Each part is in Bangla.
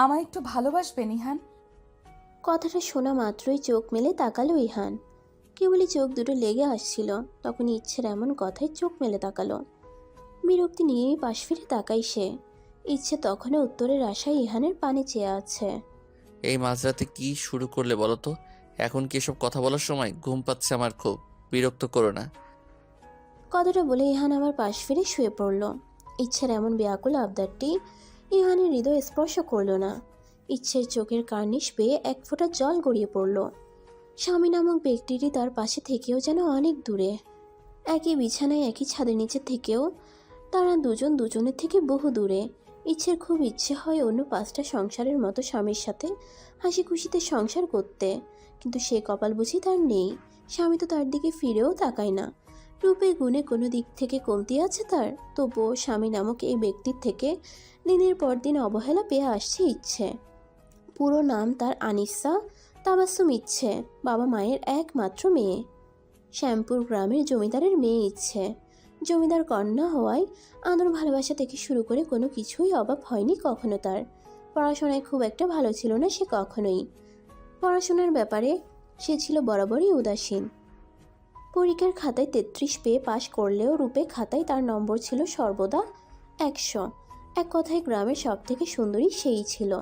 আমায় একটু ভালোবাসবেন ইহান? কথাটা শোনা মাত্রই চোখ মেলে তাকালো ইহান। কেবলই চোখ দুটো লেগে আসছিল, তখনই ইচ্ছের এমন কথায় চোখ মেলে তাকালো। বিরক্তি নিয়েই পাশ ফিরে তাকাই সে। ইচ্ছে তখনও উত্তরের আশায় ইহানের পানে চেয়ে আছে। এই মাঝরাতে কি শুরু করলে বলো তো? এখন কি এসব কথা বলার সময়? ঘুম পাচ্ছে আমার খুব। বিরক্ত করো না। কথাটা বলে ইহান আমার পাশ ফিরে শুয়ে পড়ল। ইচ্ছের এমন ব্যাকুল আবদারটি ইহানের হৃদয় স্পর্শ করল না। ইচ্ছের চোখের কার্নিশ পেয়ে এক ফোঁটা জল গড়িয়ে পড়ল। স্বামী নামক ব্যক্তিটি তার পাশে থেকেও যেন অনেক দূরে। একই বিছানায় একই ছাদের নিচে থেকেও তারা দুজন দুজনের থেকে বহু দূরে। ইচ্ছের খুব ইচ্ছে হয় অন্য 5টা সংসারের মতো স্বামীর সাথে হাসি খুশিতে সংসার করতে, কিন্তু সে কপাল বুঝি তার নেই। স্বামী তো তার দিকে ফিরেও তাকায় না। রূপে গুণে কোনো দিক থেকে কমতি আছে তার, তবুও স্বামী নামক এই ব্যক্তির থেকে দিনের পর দিন অবহেলা পেয়ে আসছে ইচ্ছে। পুরো নাম তার আনিসা তাবাসসুম ইচ্ছে, বাবা মায়ের একমাত্র মেয়ে। শ্যামপুর গ্রামের জমিদারের মেয়ে ইচ্ছে। জমিদার কন্যা হওয়ায় আদর ভালোবাসা থেকে শুরু করে কোনো কিছুই অভাব হয়নি কখনো তার। পড়াশোনায় খুব একটা ভালো ছিল না সে কখনোই। পড়াশোনার ব্যাপারে সে ছিল বরাবরই উদাসীন। পরীক্ষার খাতায় 33 পেয়ে পাশ করলেও রূপে খাতায় তার নম্বর ছিল সর্বদা 100। এক কথায় গ্রামের সব থেকে সুন্দরী সেই ছিল।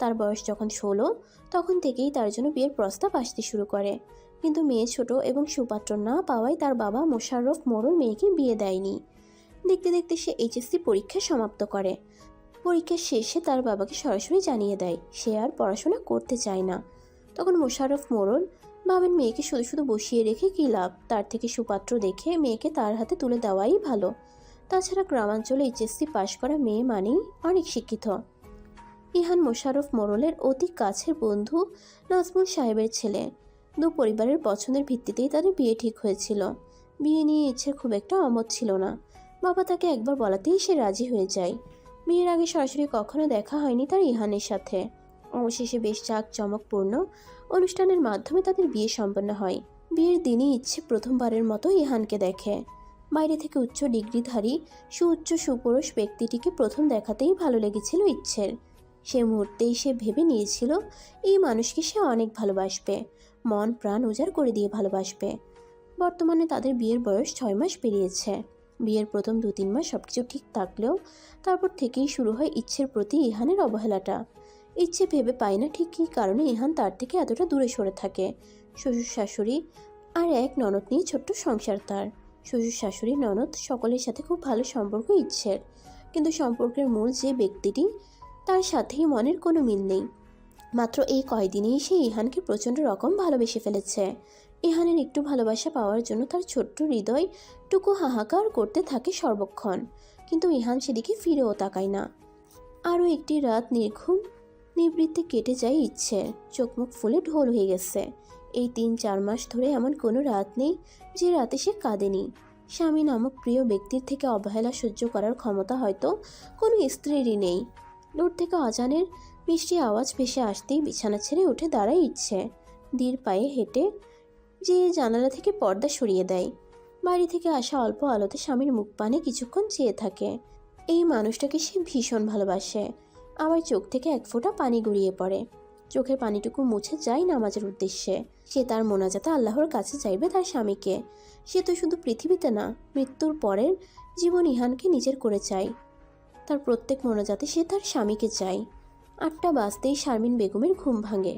তার বয়স যখন 16, তখন থেকেই তার জন্য বিয়ের প্রস্তাব আসতে শুরু করে, কিন্তু মেয়ে ছোট এবং সুপাত্র না পাওয়ায় তার বাবা মোশাররফ মোড়ল মেয়েকে বিয়ে দেয়নি। দেখতে দেখতে সে এইচএসসি পরীক্ষা সমাপ্ত করে। পরীক্ষার শেষে তার বাবাকে সরাসরি জানিয়ে দেয় সে আর পড়াশোনা করতে চায় না। তখন মোশাররফ মোড়ল ভাবেন মেয়েকে শুধু শুধু বসিয়ে রেখে কী লাভ, তার থেকে সুপাত্র দেখে মেয়েকে তার হাতে তুলে দেওয়াই ভালো। তাছাড়া গ্রামাঞ্চলে এইচএসসি পাশ করা মেয়ে মানেই অনেক শিক্ষিত। ইহান মোশাররফ মোড়লের অতি কাছের বন্ধু নাজমুল সাহেবের ছেলে। দু পরিবারের পছন্দের ভিত্তিতেই তাদের বিয়ে ঠিক হয়েছিল। বিয়ে নিয়ে ইচ্ছের খুব একটা অমত ছিল না। বাবা তাকে একবার বলাতেই সে রাজি হয়ে যায়। বিয়ের আগে সরাসরি কখনো দেখা হয়নি তার ইহানের সাথে। অবশেষে বেশ জাঁকজমকপূর্ণ অনুষ্ঠানের মাধ্যমে তাদের বিয়ে সম্পন্ন হয়। বিয়ের দিনই ইচ্ছে প্রথমবারের মতো ইহানকে দেখে। বাইরে থেকে উচ্চ ডিগ্রিধারী সুউচ্চ সুপুরুষ ব্যক্তিটিকে প্রথম দেখাতেই ভালো লেগেছিল ইচ্ছের। সে মুহূর্তেই সে ভেবে নিয়েছিল এই মানুষকে সে অনেক ভালোবাসবে, মন প্রাণ উজাড় করে দিয়ে ভালোবাসবে। বর্তমানে তাদের বিয়ের বয়স 6 মাস পেরিয়েছে। বিয়ের প্রথম 2-3 মাস সবকিছু ঠিক থাকলেও তারপর থেকেই শুরু হয় ইচ্ছের প্রতি ইহানের অবহেলাটা। ইচ্ছে ভেবে পায় না ঠিক কী কারণে ইহান তার থেকে এতটা দূরে সরে থাকে। শ্বশুর শাশুড়ি আর এক ননদ নিয়ে ছোট্ট সংসার তার। শ্বশুর শাশুড়ি ননদ সকলের সাথে খুব ভালো সম্পর্ক ইচ্ছের, কিন্তু সম্পর্কের মূল যে ব্যক্তিটি তার সাথেই মনের কোনো মিল নেই। মাত্র এই কয়দিনেই সে ইহানকে প্রচণ্ড রকম ভালোবেসে ফেলেছে। ইহানের একটু ভালোবাসা পাওয়ার জন্য তার ছোট্ট হৃদয় টুকু হাহাকার করতে থাকে সর্বক্ষণ, কিন্তু ইহান সেদিকে ফিরেও তাকায় না। আরও একটি রাত নির্ঘুম নিবৃত্তে কেটে যায় ইচ্ছে। চোখ মুখ ফুলে ঢোল হয়ে গেছে। এই 3-4 মাস ধরে এমন কোনো রাত নেই যে রাতে সে কাঁদেনি। স্বামী নামক প্রিয় ব্যক্তির থেকে অবহেলা সহ্য করার ক্ষমতা হয়তো কোনো স্ত্রীরই নেই। দূর থেকে আজানের মিষ্টি আওয়াজ ভেসে আসতেই বিছানা ছেড়ে উঠে দাঁড়ায় ইচ্ছে। ধীর পায়ে হেঁটে যে জানালা থেকে পর্দা সরিয়ে দেয়। বাড়ি থেকে আসা অল্প আলোতে স্বামীর মুখ পানে কিছুক্ষণ চেয়ে থাকে। এই মানুষটাকে সে ভীষণ ভালোবাসে। আবার চোখ থেকে এক ফোঁটা পানি গড়িয়ে পড়ে। চোখের পানিটুকু মুছে যায় নামাজের উদ্দেশ্যে। সে তার মোনাজাতে আল্লাহর কাছে চাইবে তার স্বামীকে। সে তো শুধু পৃথিবীতে না, মৃত্যুর পরের জীবন ইহানকে নিজের করে চায়। তার প্রত্যেক মোনাজাতে সে তার স্বামীকে চায়। 8টা বাজতেই শারমিন বেগমের ঘুম ভাঙে।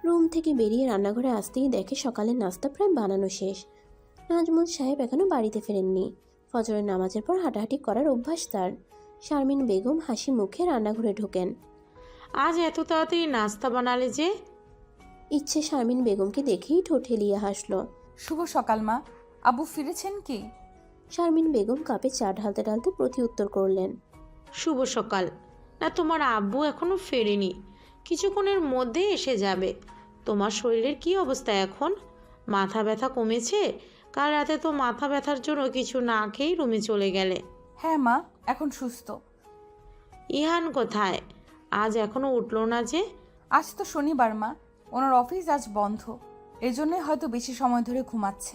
রুম থেকে বেরিয়ে রান্নাঘরে আসতেই দেখে সকালের নাস্তা প্রায় বানানো শেষ। নাজমুল সাহেব এখনো বাড়িতে ফেরেননি। ফজরের নামাজের পর হাঁটাহাঁটি করার অভ্যাস তার। শারমিন বেগম হাসি মুখে রান্নাঘরে ঢোকেন। আজ এত তাড়াতাড়ি নাস্তা বানালে যে? ইচ্ছে শারমিন বেগমকে দেখেই ঠোঁট হেলিয়ে হাসল। শুভ সকাল মা। আব্বু ফিরেছেন কি? শারমিন বেগম কাপে চা ঢালতে ঢালতে প্রতি উত্তর করলেন, শুভ সকাল। না, তোমার আব্বু এখনো ফেরেনি, কিছুক্ষণের মধ্যে এসে যাবে। তোমার শরীরের কি অবস্থা এখন? মাথা ব্যথা কমেছে? কাল রাতে তো মাথা ব্যথার জন্য কিছু না খেয়েই রুমে চলে গেলে। হ্যাঁ মা, এখন সুস্থ। ইহান কোথায়? আজ এখনো উঠলো না যে? আজ তো শনিবার মা, ওনার অফিস আজ বন্ধ, এজন্যে হয়তো বেশি সময় ধরে ঘুমাচ্ছে।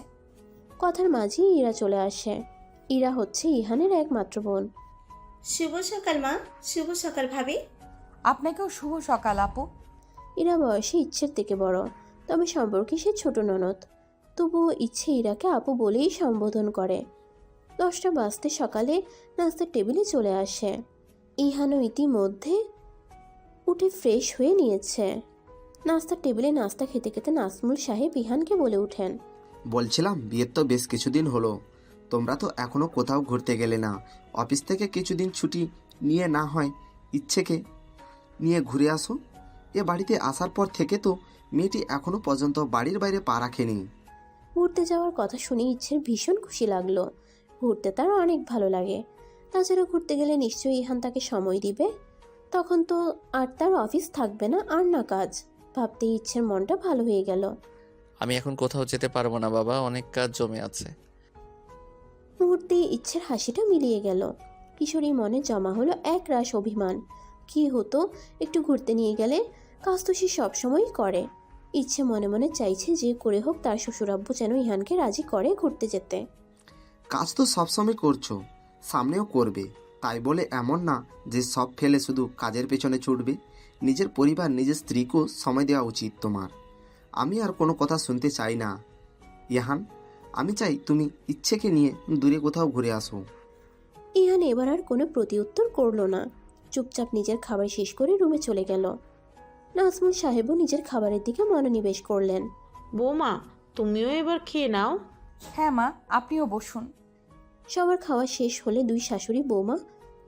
কথার মাঝেই ইরা চলে আসে। ইরা হচ্ছে ইহানের একমাত্র বোন। শুভ সকাল মা। শুভ সকাল ভাবি। আপনাকেও শুভ সকাল আপু। ইরা বয়সে ইচ্ছের থেকে বড়, তবে সম্পর্কে সে ছোট ননদ। তবুও ইচ্ছে ইরাকে আপু বলেই সম্বোধন করে। 10টা বাজতে সকালে নাস্তার টেবিলে চলে আসে। ইহানও ইতিমধ্যে উঠে ফ্রেশ হয়ে নিয়েছে। নাস্তার টেবিলে নাস্তা খেতে খেতে নাজমুল সাহেব ইহানকে বলে ওঠেন, বলছিলাম বিয়ের তো বেশ কিছুদিন হলো, তোমরা তো এখনো কোথাও ঘুরতে গেলে না। অফিস থেকে কিছুদিন ছুটি নিয়ে না হয় ইচ্ছেকে নিয়ে ঘুরে আসো। এ বাড়িতে আসার পর থেকে তো মেয়েটি এখনো পর্যন্ত বাড়ির বাইরে পা রাখেনি। ঘুরতে যাওয়ার কথা শুনে ইচ্ছের ভীষণ খুশি লাগলো। ঘুরতে তার অনেক ভালো লাগে। তাছাড়া ঘুরতে গেলে নিশ্চয়ই ইহান তাকে সময় দিবে। তখন তো আর তার অফিস থাকবে না আর না কাজ। ভাবতে ইচ্ছের মনটা ভালো হয়ে গেল। আমি এখন কোথাও যেতে পারবো না বাবা, অনেক কাজ জমে আছে। মুহূর্তে ইচ্ছের হাসিটা মিলিয়ে গেল। কিশোরী মনে জমা হলো এক রাশ অভিমান। কি হতো একটু ঘুরতে নিয়ে গেলে? কাজ তো সে সবসময়ই করে। ইচ্ছে মনে মনে চাইছে যে করে হোক তার শ্বশুরাব্বু যেন ইহানকে রাজি করে ঘুরতে যেতে। কাজ তো সবসময় করছো, সামনেও করবে, তাই বলে এমন না যে সব ফেলে শুধু কাজের পেছনে ছুটবে। নিজের পরিবার, নিজের স্ত্রীকেও সময় দেওয়া উচিত তোমার। আমি আর কোনো কথা শুনতে চাই না ইহান। আমি চাই তুমি ইচ্ছেকে নিয়ে দূরে কোথাও ঘুরে আসো। ইহান এবার আর কোনো প্রতিউত্তর করলো না। চুপচাপ নিজের খাবার শেষ করে রুমে চলে গেল। নাজমুল সাহেবও নিজের খাবারের দিকে মনোনিবেশ করলেন। বৌমা, তুমিও এবার খেয়ে নাও। হ্যাঁ মা, আপনিও বসুন। সবার খাওয়া শেষ হলে দুই শাশুড়ি বৌমা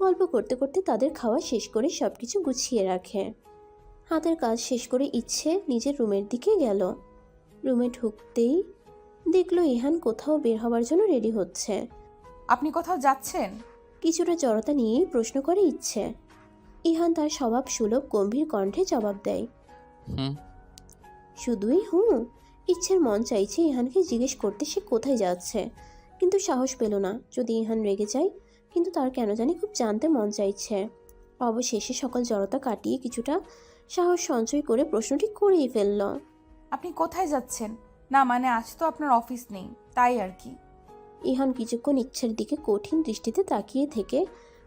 গল্প করতে করতে তাদের খাওয়া শেষ করে সবকিছু গুছিয়ে রাখে। হাতের কাজ শেষ করে ইচ্ছে নিজের রুমের দিকে গেল। রুমে ঢুকতেই দেখলো ইহান কোথাও বের হওয়ার জন্য রেডি হচ্ছে। আপনি কোথাও যাচ্ছেন? কিছুটা জড়তা নিয়েই প্রশ্ন করে ইচ্ছে। ইহান তার স্বভাব সুলভ গম্ভীর কণ্ঠে জবাব দেয়, হুম। শুধুই হুঁ। ইচ্ছের মন চাইছে ইহানকে জিজ্ঞেস করতে সে কোথায় যাচ্ছে, কিন্তু সাহস পেল না। যদি ইহান রেগে যায়, কিন্তু তার কেন জানি খুব জানতে মন চাইছে। অবশেষে সকল জড়তা কাটিয়ে কিছুটা সাহস সঞ্চয় করে প্রশ্নটি করেই ফেলল। আপনি কোথায় যাচ্ছেন? না মানে আজ তো আপনার অফিস নেই, তাই আর কি। ইহান কিছুক্ষণ ইচ্ছের দিকে কঠিন দৃষ্টিতে তাকিয়ে থেকে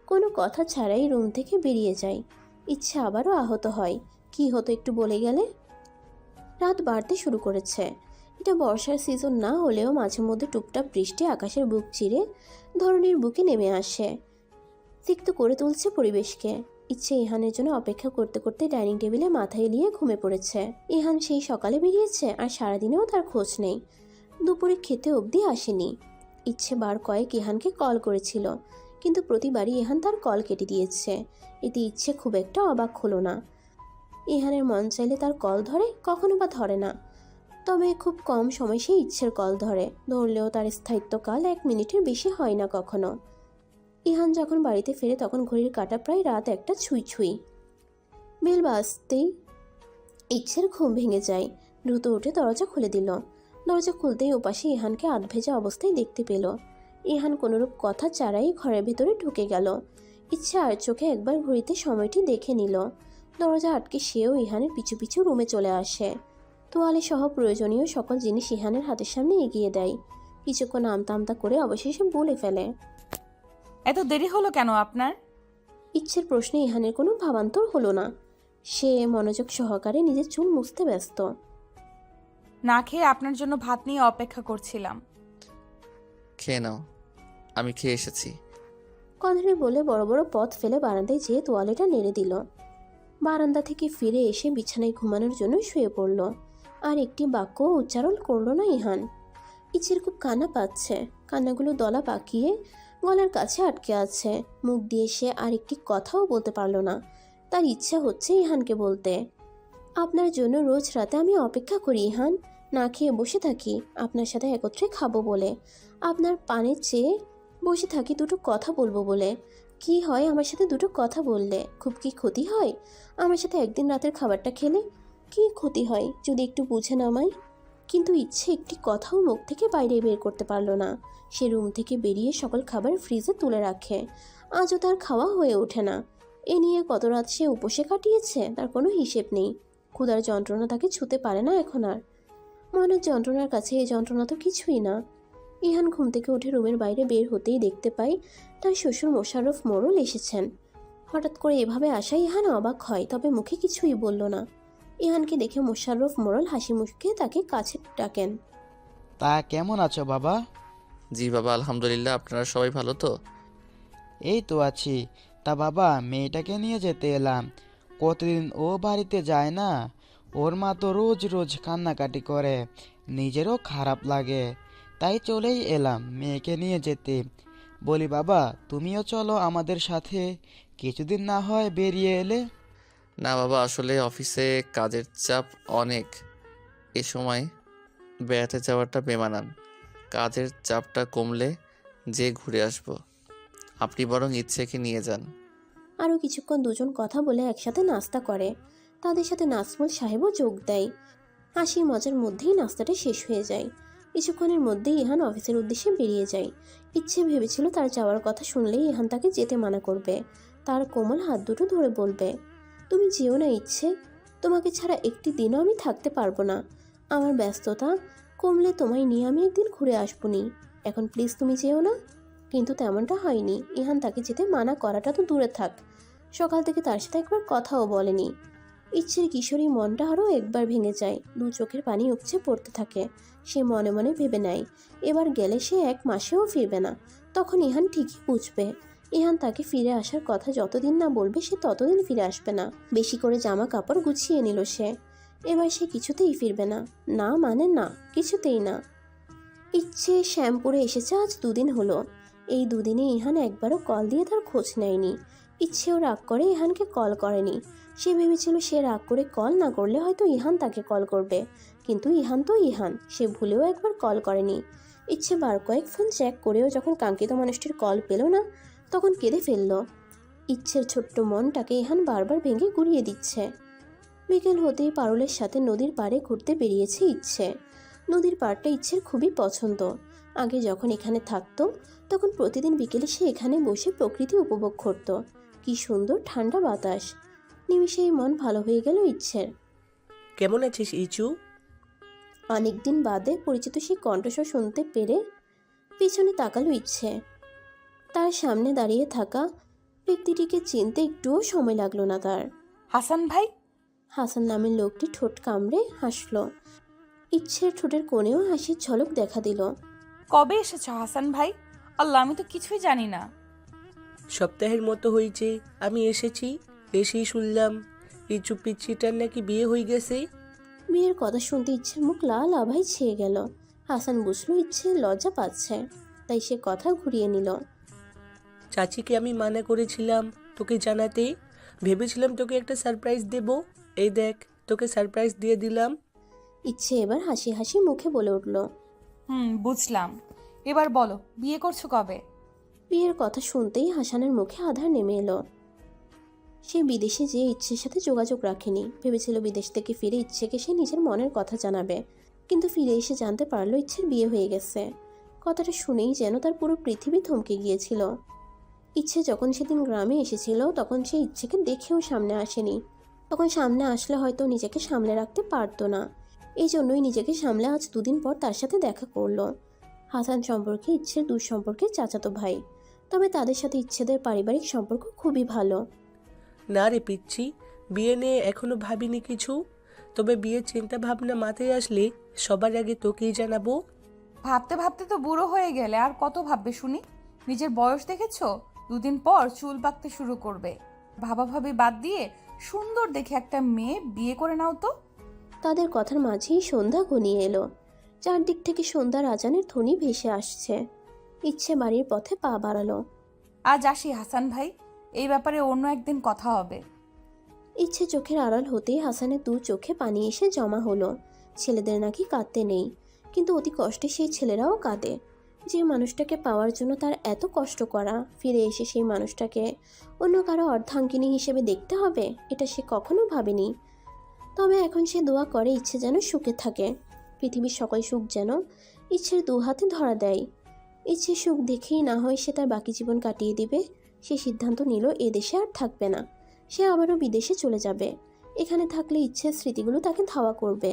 কোনো কথা ছাড়াই রুম থেকে বেরিয়ে যায়। ইচ্ছে আবারও আহত হয়। কি হতো একটু বলে গেলে? রাত বাড়তে শুরু করেছে। এটা বর্ষার সিজন না হলেও মাঝে মধ্যে টুপটাপ বৃষ্টি আকাশের বুক চিরে ধরনের বুকে নেমে আসে, তিক্ত করে তুলছে পরিবেশকে। ইচ্ছে ইহানের জন্য অপেক্ষা করতে করতে ডাইনিং টেবিলে মাথা এলিয়ে ঘুমে পড়েছে। ইহান সেই সকালে বেরিয়েছে আর সারাদিনেও তার খোঁজ নেই। দুপুরে খেতে অবধি আসেনি। ইচ্ছে বার কয়েক ইহানকে কল করেছিল, কিন্তু প্রতিবারই ইহান তার কল কেটে দিয়েছে। এতে ইচ্ছে খুব একটা অবাক হলো না। ইহানের মন চাইলে তার কল ধরে, কখনো বা ধরে না। তবে খুব কম সময় সে ইচ্ছের কল ধরে, ধরলেও তার স্থায়িত্বকাল 1 মিনিটের বেশি হয় না কখনো। ইহান যখন বাড়িতে ফেরে তখন ঘড়ির কাঁটা প্রায় রাত 1টা ছুঁই ছুঁই। বেল বাজতেই ইচ্ছের ঘুম ভেঙে যায়। দ্রুত উঠে দরজা খুলে দিল। দরজা খুলতেই ওপাশে ইহানকে আধভেজা অবস্থায় দেখতে পেল। ইহান কোনোরূপ কথা ছাড়াই ঘরের ভেতরে ঢুকে গেল। ইচ্ছে আর চোখে একবার ঘড়িতে সময়টি দেখে নিল। দরজা আটকে সেও ইহানের পিছু পিছু রুমে চলে আসে। তোয়ালে সহ প্রয়োজনীয় সকল জিনিস ইহানের হাতের সামনে এগিয়ে দেয়। কিছুক্ষণ আমতা আমতা করে অবশেষে বলে ফেলে, এত দেরি হলো কেন আপনার? ইচ্ছের প্রশ্নে ইহানের কোনো ভাবান্তর হলো না। সে মনোযোগ সহকারে নিজের চুল মুছতে ব্যস্ত। না খেয়ে আপনার জন্য ভাত নিয়ে অপেক্ষা করছিলাম। খেয়ে নাও, আমি খেয়ে এসেছি। কথাটি বলে বড় বড় পথ ফেলে বারান্দায় যেয়ে তোয়ালেটা নেড়ে দিল। বারান্দা থেকে ফিরে এসে বিছানায় ঘুমানোর জন্য শুয়ে পড়ল। আর একটি বাক্য উচ্চারণ করল না ইহান। ইচ্ছের খুব কান্না পাচ্ছে। কান্নাগুলো দলা পাকিয়ে গলার কাছে আটকে আছে। মুখ দিয়ে সে আর একটি কথাও বলতে পারল না। তার ইচ্ছা হচ্ছে ইহানকে বলতে, আপনার জন্য রোজ রাতে আমি অপেক্ষা করি ইহান, না খেয়ে বসে থাকি আপনার সাথে একত্রে খাবো বলে, আপনার পানের চেয়ে বসে থাকি দুটো কথা বলবো বলে। কি হয় আমার সাথে দুটো কথা বললে? খুব কি ক্ষতি হয়? আমার সাথে একদিন রাতের খাবারটা খেলে কি ক্ষতি হয় যদি একটু বুঝে নামাই? কিন্তু ইচ্ছে একটি কথাও মুখ থেকে বাইরে বের করতে পারল না। সে রুম থেকে বেরিয়ে সকল খাবার ফ্রিজে তুলে রাখে। আজও তার খাওয়া হয়ে ওঠে না। এ নিয়ে কত রাত সে উপসে কাটিয়েছে তার কোনো হিসেব নেই। ক্ষুধার যন্ত্রণা তাকে ছুতে পারে না এখন আর। মনের যন্ত্রণার কাছে এই যন্ত্রণা তো কিছুই না। ইহান ঘুম থেকে উঠে রুমের বাইরে বের হতেই দেখতে পাই তার শ্বশুর মোশাররফ মোড়ল এসেছেন। হঠাৎ করে এভাবে আসা ইহান অবাক হয়, তবে মুখে কিছুই বলল না। ইহানকে দেখে মোশাররফ মোড়ল হাসি মুখে তাকে কাছে ডাকেন। তা কেমন আছো বাবা? জি বাবা, আলহামদুলিল্লাহ। আপনারা সবাই ভালো তো? এই তো আছি। তা বাবা, মেয়েটাকে নিয়ে যেতে এলাম। কতদিন ও বাড়িতে যায় না। ওর মা তো রোজ রোজ কান্নাকাটি করে, নিজেরও খারাপ লাগে। তাই চলেই এলাম মেয়েকে নিয়ে যেতে। বলি বাবা, তুমিও চলো আমাদের সাথে, কিছুদিন না হয় বেরিয়ে এলে। না বাবা, আসলে অফিসে কাজের চাপ অনেক। এ সময় বেড়াতে যাওয়াটা বেমানান। কাজের চাপটা কমলে যে ঘুরে আসব। আপনি বরং ইচ্ছেকে নিয়ে যান। আরও কিছুক্ষণ দুজন কথা বলে একসাথে নাস্তা করে। তাদের সাথে নাজমুল সাহেবও যোগ দেয়। হাসি মজার মধ্যেই নাস্তাটা শেষ হয়ে যায়। কিছুক্ষণের মধ্যেই ইহান অফিসের উদ্দেশ্যে বেরিয়ে যায়। ইচ্ছে ভেবেছিল তার যাওয়ার কথা শুনলেই ইহান তাকে যেতে মানা করবে, তার কোমল হাত দুটো ধরে বলবে, তুমি যেও না ইচ্ছে, তোমাকে ছাড়া একটি দিনও আমি থাকতে পারবো না। আমার ব্যস্ততা কমলে তোমায় নিয়ে আমি একদিন ঘুরে আসবনি, এখন প্লিজ তুমি যেও না। কিন্তু তেমনটা হয়নি। ইহান তাকে যেতে মানা করাটা তো দূরে থাক, সকাল থেকে তার সাথে একবার কথাও বলেনি। ইচ্ছের কিশোরী মনটা আরও একবার ভেঙে যায়, দু চোখের পানি উপচে পড়তে থাকে। সে মনে মনে ভেবে নেয় এবার গেলে সে 1 মাসেও ফিরবে না। তখন ইহান ঠিকই বুঝবে, ইহান তাকে ফিরে আসার কথা যতদিন না বলবে সে ততদিন ফিরে আসবে না। বেশি করে জামা কাপড় গুছিয়ে নিল সে। এবার সে কিছুতেই ফিরবে না, না মানে না, কিছুতেই না। ইচ্ছে শ্যামপুরে এসেছে আজ 2 দিন হলো। এই 2 দিনে ইহান একবারও কল দিয়ে তার খোঁজ নেয়নি। ইচ্ছেও রাগ করে ইহানকে কল করেনি। সে ভেবেছিল সে রাগ করে কল না করলে হয়তো ইহান তাকে কল করবে, কিন্তু ইহান তো ইহান, সে ভুলেও একবার কল করেনি। ইচ্ছে বার কয়েক ফোন চেক করেও যখন কাঙ্ক্ষিত মানুষটির কল পেল না, তখন কেঁদে ফেলল। ইচ্ছের ছোট্ট মনটাকে ইহান বারবার ভেঙে গুড়িয়ে দিচ্ছে। বিকেল হতেই পারুলের সাথে নদীর পাড়ে ঘুরতে বেরিয়েছে ইচ্ছে। নদীর পাড়টা ইচ্ছের খুবই পছন্দ। আগে যখন এখানে থাকতো তখন প্রতিদিন বিকেলে সে এখানে বসে প্রকৃতি উপভোগ করত। কি সুন্দর ঠান্ডা বাতাস। নিমিষেই মন ভালো হয়ে গেল ইচ্ছের। কেমন আছিস ইচু? অনেকদিন বাদে পরিচিত সেই কণ্ঠস্বর শুনতে পেরে পিছনে তাকালো ইচ্ছে। তার সামনে দাঁড়িয়ে থাকা ব্যক্তিটিকে চিনতে একটুও সময় লাগলো না তার। হাসান ভাই। হাসান নামের লোকটি ঠোঁট কামড়ে হাসল। ইচ্ছের ঠোঁটের কোণেও হাসির ঝলক দেখা দিল। কবে এসেছো হাসান ভাই? আল্লাহ, আমি তো কিছুই জানি না। সপ্তাহের মতো হয়েছে আমি এসেছি। এসেই শুনলাম ইচু পিচ্ছিটার নাকি বিয়ে হয়ে গেছে। বিয়ের কথা শুনতে ইচ্ছের মুখ লাল আভায় ছেয়ে গেল। হাসান বুঝলো ইচ্ছে লজ্জা পাচ্ছে, তাই সে কথা ঘুরিয়ে নিল। চাচিকে আমি মানা করেছিলাম তোকে জানাতে। ভেবেছিলাম তোকে একটা সারপ্রাইজ দেব। এই দেখ, তোকে সারপ্রাইজ দিয়ে দিলাম। ইচ্ছে এবার হাসি হাসি মুখে বলে উঠল, বুঝলাম। এবার বলো, বিয়ে করছো কবে? বিয়ের কথা শুনতেই হাসানের মুখে আধার নেমে এলো। সে বিদেশে যেয়ে ইচ্ছের সাথে যোগাযোগ রাখেনি। ভেবেছিল বিদেশ থেকে ফিরে ইচ্ছেকে সে নিজের মনের কথা জানাবে, কিন্তু ফিরে এসে জানতে পারলো ইচ্ছের বিয়ে হয়ে গেছে। কথাটা শুনেই যেন তার পুরো পৃথিবী থমকে গিয়েছিল। ইচ্ছে যখন সেদিন গ্রামে এসেছিল তখন সে ইচ্ছেকে দেখেও সামনে আসেনি। তখন সামনে আসলে হয়তো নিজেকে সামলে রাখতে পারতো না। এই জন্যই নিজেকে সামলে আজ 2 দিন পর তার সাথে দেখা করলো। হাসান সম্পর্কে ইচ্ছের দূর সম্পর্কে চাচাতো ভাই, তবে তাদের সাথে ইচ্ছেদের পারিবারিক সম্পর্ক খুবই ভালো। না রে পিচ্ছি, বিয়ে নিয়ে এখনো ভাবিনি কিছু। তবে বিয়ের চিন্তা ভাবনা মাথায় আসলে সবার আগে তোকেই জানাবো। ভাবতে ভাবতে তো বুড়ো হয়ে গেলে, আর কত ভাববে শুনি? নিজের বয়স দেখেছো? 2 দিন পর চুল পাকতে শুরু করবে। ভাবাভাবি বাদ দিয়ে সুন্দর দেখে একটা মেয়ে বিয়ে করে নাও তো। তাদের কথার মাঝেই সন্ধ্যা ঘনিয়ে এলো। চারদিক থেকে সন্ধ্যার আজানের ধ্বনি ভেসে আসছে। ইচ্ছে বাড়ির পথে পা বাড়ালো। আজ আসি হাসান ভাই, এই ব্যাপারে অন্য একদিন কথা হবে। ইচ্ছে চোখের আড়াল হতেই হাসানের 2 চোখে পানি এসে জমা হলো। ছেলেদের নাকি কাঁদতে নেই, কিন্তু অতি কষ্টে সেই ছেলেরাও কাঁদে। যে মানুষটাকে পাওয়ার জন্য তার এত কষ্ট করা, ফিরে এসে সেই মানুষটাকে অন্য কারো অর্ধাঙ্গিনী হিসেবে দেখতে হবে, এটা সে কখনো ভাবেনি। তবে এখন সে দোয়া করে ইচ্ছে যেন সুখে থাকে। পৃথিবীর সকল সুখ যেন ইচ্ছের 2 হাতে ধরা দেয়। ইচ্ছে সুখ দেখেই না হয় সে তার বাকি জীবন কাটিয়ে দিবে। সে সিদ্ধান্ত নিল এদেশে আর থাকবে না, সে আবারও বিদেশে চলে যাবে। এখানে থাকলে ইচ্ছের স্মৃতিগুলো তাকে ধাওয়া করবে,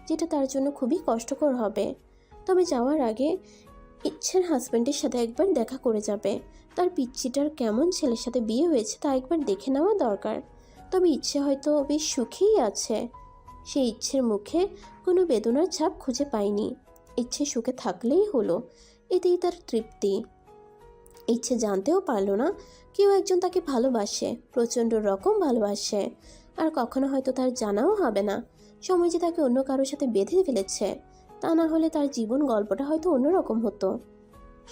যেটা তার জন্য খুবই কষ্টকর হবে। তবে যাওয়ার আগে ইচ্ছের হাজব্যান্ডের সাথে একবার দেখা করে যাবে। তার পিচ্চিটার কেমন ছেলের সাথে বিয়ে হয়েছে তা একবার দেখে নেওয়া দরকার। তবে ইচ্ছে হয়তো বেশ সুখেই আছে। সে ইচ্ছের মুখে কোনো বেদনার ছাপ খুঁজে পায়নি। ইচ্ছে সুখে থাকলেই হলো, এতেই তার তৃপ্তি। ইচ্ছে জানতেও পারলো না কেউ একজন তাকে ভালোবাসে, প্রচণ্ড রকম ভালোবাসে। আর কখনো হয়তো তার জানাও হবে না সময় যে তাকে অন্য কারোর সাথে বেঁধে ফেলেছে। তা না হলে তার জীবন গল্পটা হয়তো অন্যরকম হতো।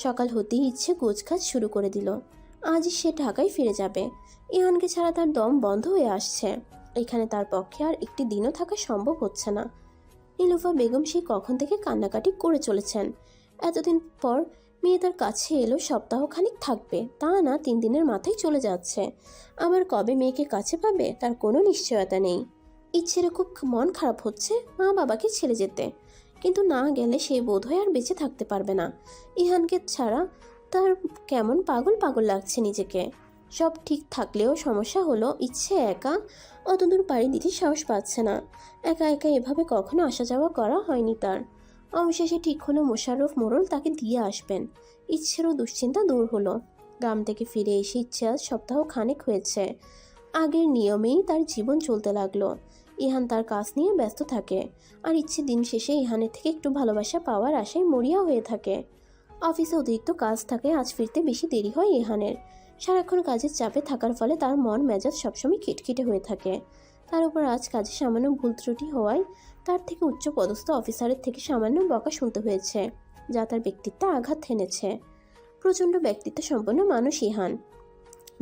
সকাল হতেই ইচ্ছে গোছগাছ শুরু করে দিল। আজ সে ঢাকায় ফিরে যাবে। ইহানকে ছাড়া তার দম বন্ধ হয়ে আসছে। এখানে তার পক্ষে আর একটি দিনও থাকা সম্ভব হচ্ছে না। নীলুফা বেগম সেই কখন থেকে কান্নাকাটি করে চলেছেন। এতদিন পর মেয়ে তার কাছে এলো, সপ্তাহখানিক থাকবে তা না 3 দিনের মাথায় চলে যাচ্ছে। আবার কবে মেয়েকে কাছে পাবে তার কোনো নিশ্চয়তা নেই। ইচ্ছের খুব মন খারাপ হচ্ছে মা বাবাকে ছেড়ে যেতে, কিন্তু না গেলে সে বোধহয় আর বেঁচে থাকতে পারবে না। ইহানকে ছাড়া তার কেমন পাগল পাগল লাগছে নিজেকে। সব ঠিক থাকলেও সমস্যা হলো ইচ্ছে একা অতদূর পাড়ি দিতে সাহস পাচ্ছে না। একা একা এভাবে কখনো আসা যাওয়া করা হয়নি তার। অবশেষে ঠিক হলো মোশাররফ মোড়ল তাকে দিয়ে আসবেন। ইচ্ছেরও দুশ্চিন্তা দূর হলো। গ্রাম থেকে ফিরে এসে ইচ্ছে আজ সপ্তাহ খানেক হয়েছে। আগের নিয়মেই তার জীবন চলতে লাগলো। ইহান তার কাজ নিয়ে ব্যস্ত থাকে, আর ইচ্ছে দিন শেষে ইহানের থেকে একটু ভালোবাসা পাওয়ার আশায় মরিয়া হয়ে থাকে। অফিসে অতিরিক্ত কাজ থাকে, আজ ফিরতে বেশি দেরি হয় ইহানের। সারাক্ষণ কাজের চাপে থাকার ফলে তার মন মেজাজ সবসময় খিটখিটে হয়ে থাকে। তার উপর আজ কাজে সামান্য ভুল ত্রুটি হওয়ায় তার থেকে উচ্চ পদস্থ অফিসারের থেকে সামান্য বকা শুনতে হয়েছে, যা তার ব্যক্তিত্বে আঘাত হেনেছে। প্রচণ্ড ব্যক্তিত্ব সম্পন্ন মানুষ ইহান।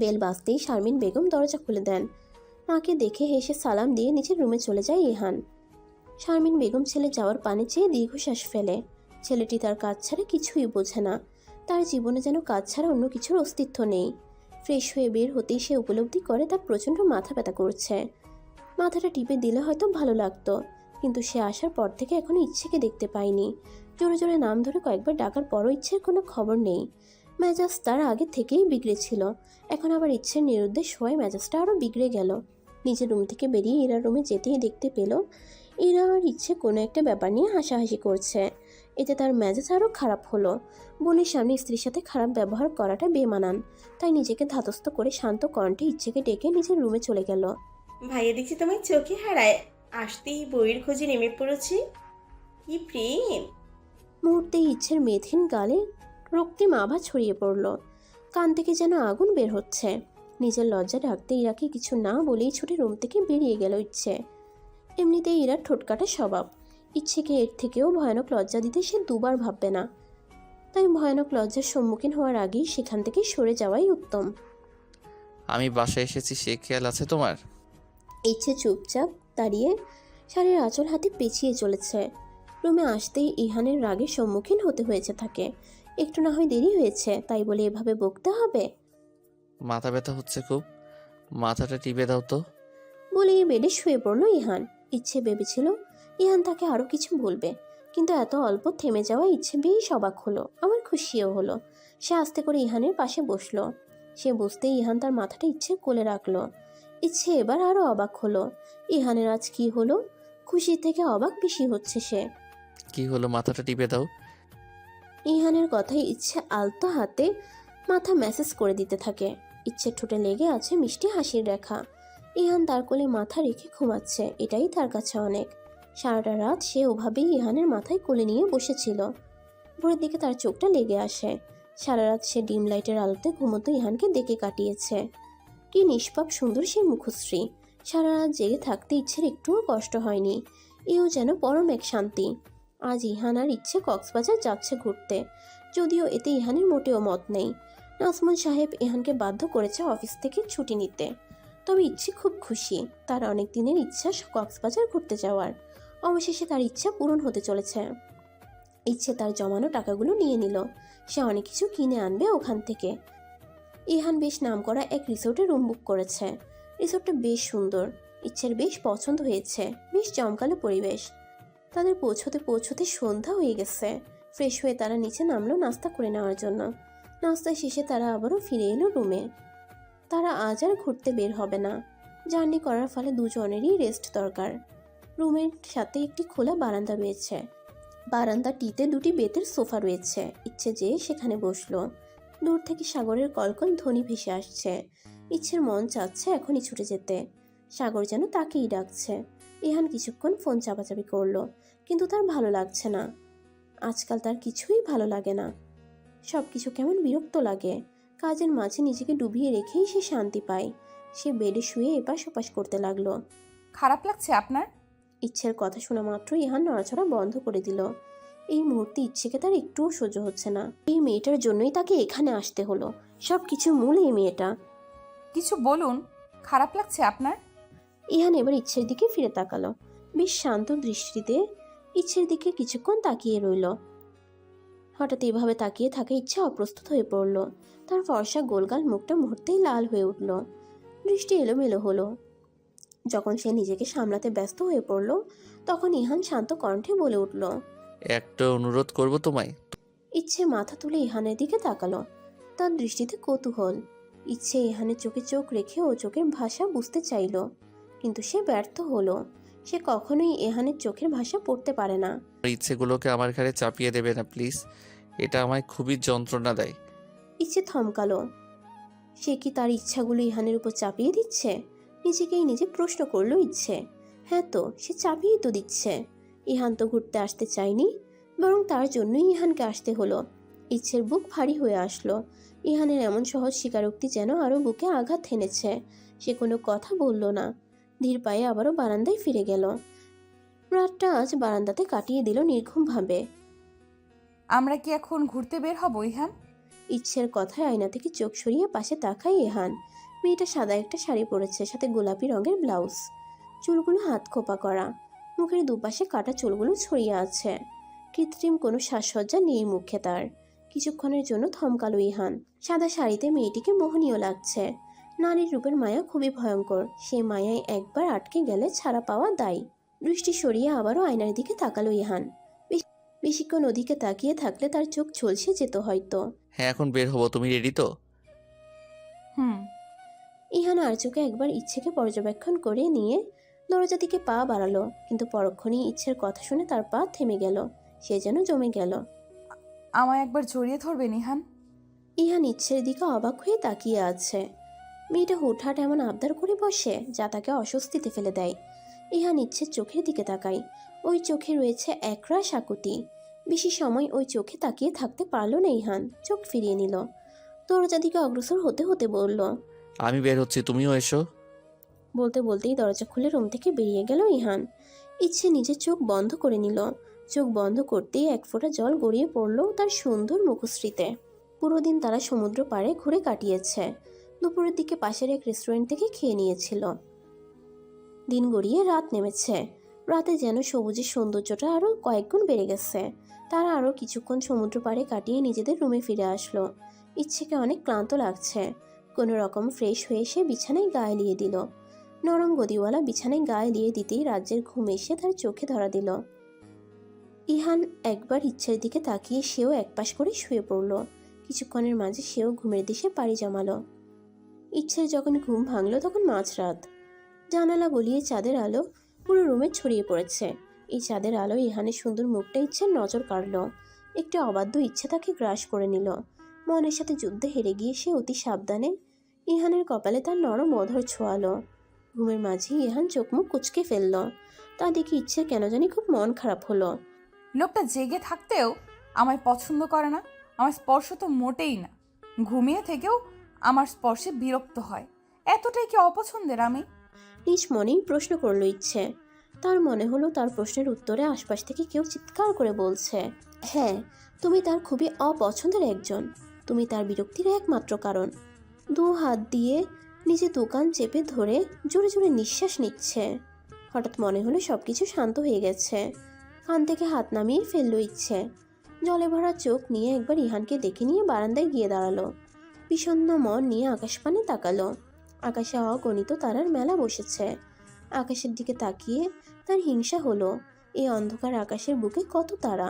বেল বাজতেই শারমিন বেগম দরজা খুলে দেন। মাকে দেখে হেসে সালাম দিয়ে নিজের রুমে চলে যায় ইহান। শারমিন বেগম ছেলে যাওয়ার পানে চেয়ে দীর্ঘশ্বাস ফেলে। ছেলেটি তার কাজ ছাড়া কিছুই বোঝে না। তার জীবনে যেন কাজ ছাড়া অন্য কিছুর অস্তিত্ব নেই। ফ্রেশ হয়ে বের হতেই সে উপলব্ধি করে তার প্রচণ্ড মাথা ব্যথা করছে। মাথাটা টিপে দিলে হয়তো ভালো লাগতো, কিন্তু সে আসার পর থেকে এখনো ইচ্ছেকে দেখতে পায়নি। জোরে জোরে নাম ধরে কয়েকবার ডাকার পরও ইচ্ছের কোনো খবর নেই। মেজাজ তার আগে থেকেই বিগড়েছিল, এখন আবার ইচ্ছের নিরুদ্দেশ হয়ে মেজাজটা আরও বিগড়ে গেল। নিজের রুম থেকে বেরিয়ে ইরার রুমে যেতেই দেখতে পেল ইরা আর ইচ্ছে কোনো একটা ব্যাপার নিয়ে হাসাহাসি করছে। এতে তার মেজাজ আরও খারাপ হলো। বোনের সামনে স্ত্রীর সাথে খারাপ ব্যবহার করাটা বেমানান, তাই নিজেকে ধাতস্থ করে শান্ত কণ্ঠে ইচ্ছেকে ডেকে নিজের রুমে চলে গেল। ভাইয়া দেখছি তোমার চোখে হারায়, আসতেই বইয়ের খোঁজে নেমে পড়েছি। কি প্রেম! মুহূর্তেই ইচ্ছের মেথিন গালে রক্তিম আভা ছড়িয়ে পড়ল। কান থেকে যেন আগুন বের হচ্ছে। নিজের লজ্জা ঢাকতে ইরাকে কিছু না বলেই ছুটে রুম থেকে বেরিয়ে গেল ইচ্ছে। এমনিতেই ইরার ঠোঁটকাটা স্বভাব। ইচ্ছেকে এর থেকেও ভয়ানক লজ্জা দিতে সে দুবার ভাববে না। তাই ভয়ানক লজ্জার সম্মুখীন হওয়ার আগেই সেখান থেকে সরে যাওয়াই উত্তম। আমি বাসায় এসেছি সে খেয়াল আছে তোমার? ইচ্ছে চুপচাপ দাঁড়িয়ে শাড়ির আঁচল হাতে পেঁচিয়ে চলেছে। রুমে আসতেই ইহানের রাগের সম্মুখীন হতে হয়েছে তাকে। একটু না হয় দেরি হয়েছে, তাই বলে এভাবে বকতে হবে? মাথা ব্যথা হচ্ছে খুব, মাথাটা টিপে দাও তো। বলেই বেডে শুয়ে পড়ল ইহান। ইচ্ছে ভেবেছিল ইহান তাকে আরো কিছু বলবে, কিন্তু এত অল্প থেমে যাওয়া ইচ্ছে বেশ অবাক হলো, আবার খুশিও হলো। সে আস্তে করে ইহানের পাশে বসলো। সে বুঝতেই ইহান তার মাথাটা ইচ্ছে কোলে রাখলো। ইচ্ছে এবার আরো অবাক হলো। ইহানের আজ কি হলো? খুশি থেকে অবাক বেশি হচ্ছে সে। কি হলো, মাথাটা টিপে দাও। ইহানের কথাই ইচ্ছে আলতো হাতে মাথা ম্যাসেজ করে দিতে থাকে। ইচ্ছে ঠোঁটে লেগে আছে মিষ্টি হাসির রেখা। ইহান তার কোলে মাথা রেখে ঘুমাচ্ছে, এটাই তার কাছে অনেক। সারাটা রাত সে ওভাবেই ইহানের মাথায় কোলে নিয়ে বসেছিল। ভোরের দিকে তার চোখটা লেগে আসে। সারা রাত সে ডিম লাইটের আলোতে ঘুমোতো ইহানকে দেখে কাটিয়েছে। কি নিষ্পাপ সুন্দর সে মুখশ্রী। সারা রাত জেগে থাকতে ইচ্ছের একটুও কষ্ট হয়নি। এও যেন পরম এক শান্তি। আজ ইহান আর ইচ্ছে কক্সবাজার যাচ্ছে ঘুরতে, যদিও এতে ইহানের মোটেও মত নেই। নাজমুল সাহেব ইহানকে বাধ্য করেছে অফিস থেকে ছুটি নিতে। তবে ইচ্ছে খুব খুশি, তার অনেক দিনের ইচ্ছা কক্সবাজার ঘুরতে যাওয়ার। অবশেষে তার ইচ্ছা পূরণ হতে চলেছে। ইচ্ছে তার জমানো টাকাগুলো নিয়ে নিল। সে অনেক কিছু কিনে আনবে ওখান থেকে। ইহান বেশ নামকরা এক রিসোর্টে রুম বুক করেছে। রিসোর্টটা বেশ সুন্দর, ইচ্ছের বেশ পছন্দ হয়েছে। বেশ জমকালো পরিবেশ। তাদের পৌঁছতে পৌঁছতে সন্ধ্যা হয়ে গেছে। ফ্রেশ হয়ে তারা নিচে নামলো নাস্তা করে নেওয়ার জন্য। নাস্তা শেষে তারা আবারও ফিরে এলো রুমে। তারা আজ আর ঘুরতে বের হবে না। জার্নি করার ফলে দুজনেরই রেস্ট দরকার। রুমের সাথে একটি খোলা বারান্দা রয়েছে। বারান্দাটিতে দুটি বেতের সোফা রয়েছে। ইচ্ছে যে সেখানে বসলো। দূর থেকে সাগরের কলকল ধ্বনি ভেসে আসছে। ইচ্ছের মন চাচ্ছে এখনই ছুটে যেতে। সাগর যেন তাকেই ডাকছে। ইহান কিছুক্ষণ ফোন চাপাচাপি করলো, কিন্তু তার ভালো লাগছে না। আজকাল তার কিছুই ভালো লাগে না। সব কিছু কেমন বিরক্ত লাগে। কাজের মাঝে নিজেকে ডুবিয়ে রেখেই সে শান্তি পায়। সে বেডে শুয়ে এপাশ ওপাশ করতে লাগলো। খারাপ লাগছে আপনার? ইচ্ছের কথা শোনা মাত্র ইহান নড়াচড়া বন্ধ করে দিল। এই মুহূর্তে ইচ্ছেকে তার একটুও সহ্য হচ্ছে না। এই মেয়েটার জন্যই তাকে এখানে আসতে হলো। সব কিছু মূল এই মেয়েটা। কিছু বলুন, খারাপ লাগছে আপনার? ইহান এবার ইচ্ছের দিকে ফিরে তাকালো। বেশ শান্ত দৃষ্টিতে ইচ্ছের দিকে কিছুক্ষণ তাকিয়ে রইল। হঠাৎ এভাবে তাকিয়ে থাকা ইচ্ছা অপ্রস্তুত হয়ে পড়ল। তার ফর্সা গোলগাল মুখটা মুহূর্তেই লাল হয়ে উঠল। দৃষ্টি এলোমেলো হলো। যখন সে নিজেকে সামলাতে ব্যস্ত হয়ে পড়ল, তখন ইহান শান্ত কণ্ঠে বলে উঠল, একটা অনুরোধ করব তোমায়। ইচ্ছে মাথা তুলে ইহানের দিকে তাকালো। তার দৃষ্টিতে কৌতূহল। ইচ্ছে ইহানের চোখে চোখ রেখে ও চোখের ভাষা বুঝতে চাইল, কিন্তু সে ব্যর্থ হলো। সে কখনোই ইহানের চোখের ভাষা পড়তে পারে না। আমার ইচ্ছেগুলোকে আমার ঘাড়ে চাপিয়ে দেবে না প্লিজ, এটা আমায় খুবই যন্ত্রণা দেয়। ইচ্ছে থমকালো। সে কি তার ইচ্ছাগুলো ইহানের উপর চাপিয়ে দিচ্ছে? নিজেকেই নিজে প্রশ্ন করলো ইচ্ছে। হ্যাঁ তো, সে চাপিয়ে তো দিচ্ছে। ইহান তো ঘুরতে আসতে চায়নি, বরং তার জন্যই ইহানকে আসতে হলো। ইচ্ছের বুক ভারী হয়ে আসলো। ইহানের এমন সহজ স্বীকারোক্তি যেন আরো বুকে আঘাত হেনেছে। সে কোনো কথা বলল না। ধীর পায়ে আবারও বারান্দায় ফিরে গেল। রাতটা আজ বারান্দাতে কাটিয়ে দিল নির্ঘুমভাবে। আমরা কি এখন ঘুরতে বের হব ইহান? ইচ্ছের কথায় আয়না থেকে চোখ সরিয়ে পাশে তাকায় ইহান। মেয়েটা সাদা একটা শাড়ি পরেছে, সাথে গোলাপি রঙের ব্লাউজ। চুলগুলো হাত খোপা করা। মুখের দুপাশে কাটা চুলগুলো ছড়িয়ে আছে। কৃত্রিম কোনো সাজসজ্জা নেই মুখে তার। কিছুক্ষণের জন্য থমকালো ইহান। সাদা শাড়িতে মেয়েটিকে মোহনীয় লাগছে। নারীর রূপের মায়া খুবই ভয়ঙ্কর। সেই মায়ায় একবার আটকে গেলে ছাড়া পাওয়া দায়। দৃষ্টি সরিয়ে আবারও আয়নার দিকে তাকালো ইহান। বেশিক্ষণ ওদিকে তাকিয়ে থাকলে তার চোখ ঝলসে যেত হয়তো। হ্যাঁ, এখন বের হবো, তুমি রেডি তো? হুম। ইহান আর চোখে একবার ইচ্ছেকে পর্যবেক্ষণ করে নিয়ে দরজা দিকে পা বাড়ালো, কিন্তু পরক্ষণেই ইচ্ছের কথা শুনে তার পা থেমে গেল। সে যেন জমে গেল। আমায় একবার জড়িয়ে ধরবেন ইহান? ইহান ইচ্ছের দিকে অবাক হয়ে তাকিয়ে আছে। মেয়েটা হুটহাট এমন আবদার করে বসে, যা তাকে অস্বস্তিতে ফেলে দেয়। ইহান ইচ্ছের চোখের দিকে তাকায়। ওই চোখে রয়েছে একরাশ আকুতি। বেশি সময় ওই চোখে তাকিয়ে থাকতে পারল না ইহান। চোখ ফিরিয়ে নিল। দরজা দিকে অগ্রসর হতে হতে বলল, আমি বের হচ্ছি, তুমিও এসো। বলতে বলতেই দরজা খুলে রুম থেকে বেরিয়ে গেল ইহান। ইচ্ছে নিজের চোখ বন্ধ করে নিল। চোখ বন্ধ করতেই এক ফোঁটা জল গড়িয়ে পড়ল তার সুন্দর মুখশ্রীতে। পুরো দিন তারা সমুদ্র পাড়ে ঘুরে কাটিয়েছে। দুপুরের দিকে পাশের এক রেস্টুরেন্ট থেকে খেয়ে নিয়েছিল। দিন গড়িয়ে রাত নেমেছে। রাতে যেন সবুজের সৌন্দর্যটা আরও কয়েকগুণ বেড়ে গেছে। তারা আরও কিছুক্ষণ সমুদ্র পাড়ে কাটিয়ে নিজেদের রুমে ফিরে আসলো। ইচ্ছেকে অনেক ক্লান্ত লাগছে। কোনো রকম ফ্রেশ হয়ে সে বিছানায় গা এলিয়ে দিল। নরম গদিওয়ালা বিছানায় গা এলিয়ে দিতেই রাজ্যের ঘুম এসে তার চোখে ধরা দিল। ইহান একবার ইচ্ছের দিকে তাকিয়ে সেও একপাশ করে শুয়ে পড়ল। কিছুক্ষণের মাঝে সেও ঘুমের দিশে পাড়ি জমালো। ইচ্ছের যখন ঘুম ভাঙলো তখন মাঝরাত। জানালা গলিয়ে চাঁদের আলো পুরো রুমে ছড়িয়ে পড়েছে। এই চাঁদের আলো ইহানের সুন্দর মুখটা ইচ্ছের নজর কাড়ল। একটি অবাধ্য ইচ্ছে তাকে গ্রাস করে নিল। মনের সাথে যুদ্ধে হেরে গিয়ে সে অতি সাবধানে ইহানের কপালে তার নরম অধর ছোঁয়ালো। ঘুমের মাঝে ইহান চোখ মুখ কুঁচকে ফেলল। তা দেখে ইচ্ছে কেন জানি খুব মন খারাপ হলো। লোকটা জেগে থাকতেও আমায় পছন্দ করে না। আমার স্পর্শ তো মোটেই না। ঘুমিয়ে থেকেও আমার স্পর্শে বিরক্ত হয়। এতটাই কি অপছন্দের আমি? নিজ মনেই প্রশ্ন করলো ইচ্ছে। তার মনে হলো তার প্রশ্নের উত্তরে আশপাশ থেকে কেউ চিৎকার করে বলছে, হ্যাঁ, তুমি তার খুবই অপছন্দের একজন। তুমি তার বিরক্তির একমাত্র কারণ। দু হাত দিয়ে নিজে দোকান চেপে ধরে জোরে জোরে নিঃশ্বাস নিচ্ছে। হঠাৎ মনে হলো সবকিছু শান্ত হয়ে গেছে। কান থেকে হাত নামিয়ে ফেললো ইচ্ছে। জলে ভরা চোখ নিয়ে একবার ইহানকে দেখে নিয়ে বারান্দায় গিয়ে দাঁড়ালো। বিষণ্ণ মন নিয়ে আকাশপানে তাকালো। আকাশে অগণিত তারার মেলা বসেছে। আকাশের দিকে তাকিয়ে তার হিংসা হলো। এই অন্ধকার আকাশের বুকে কত তারা!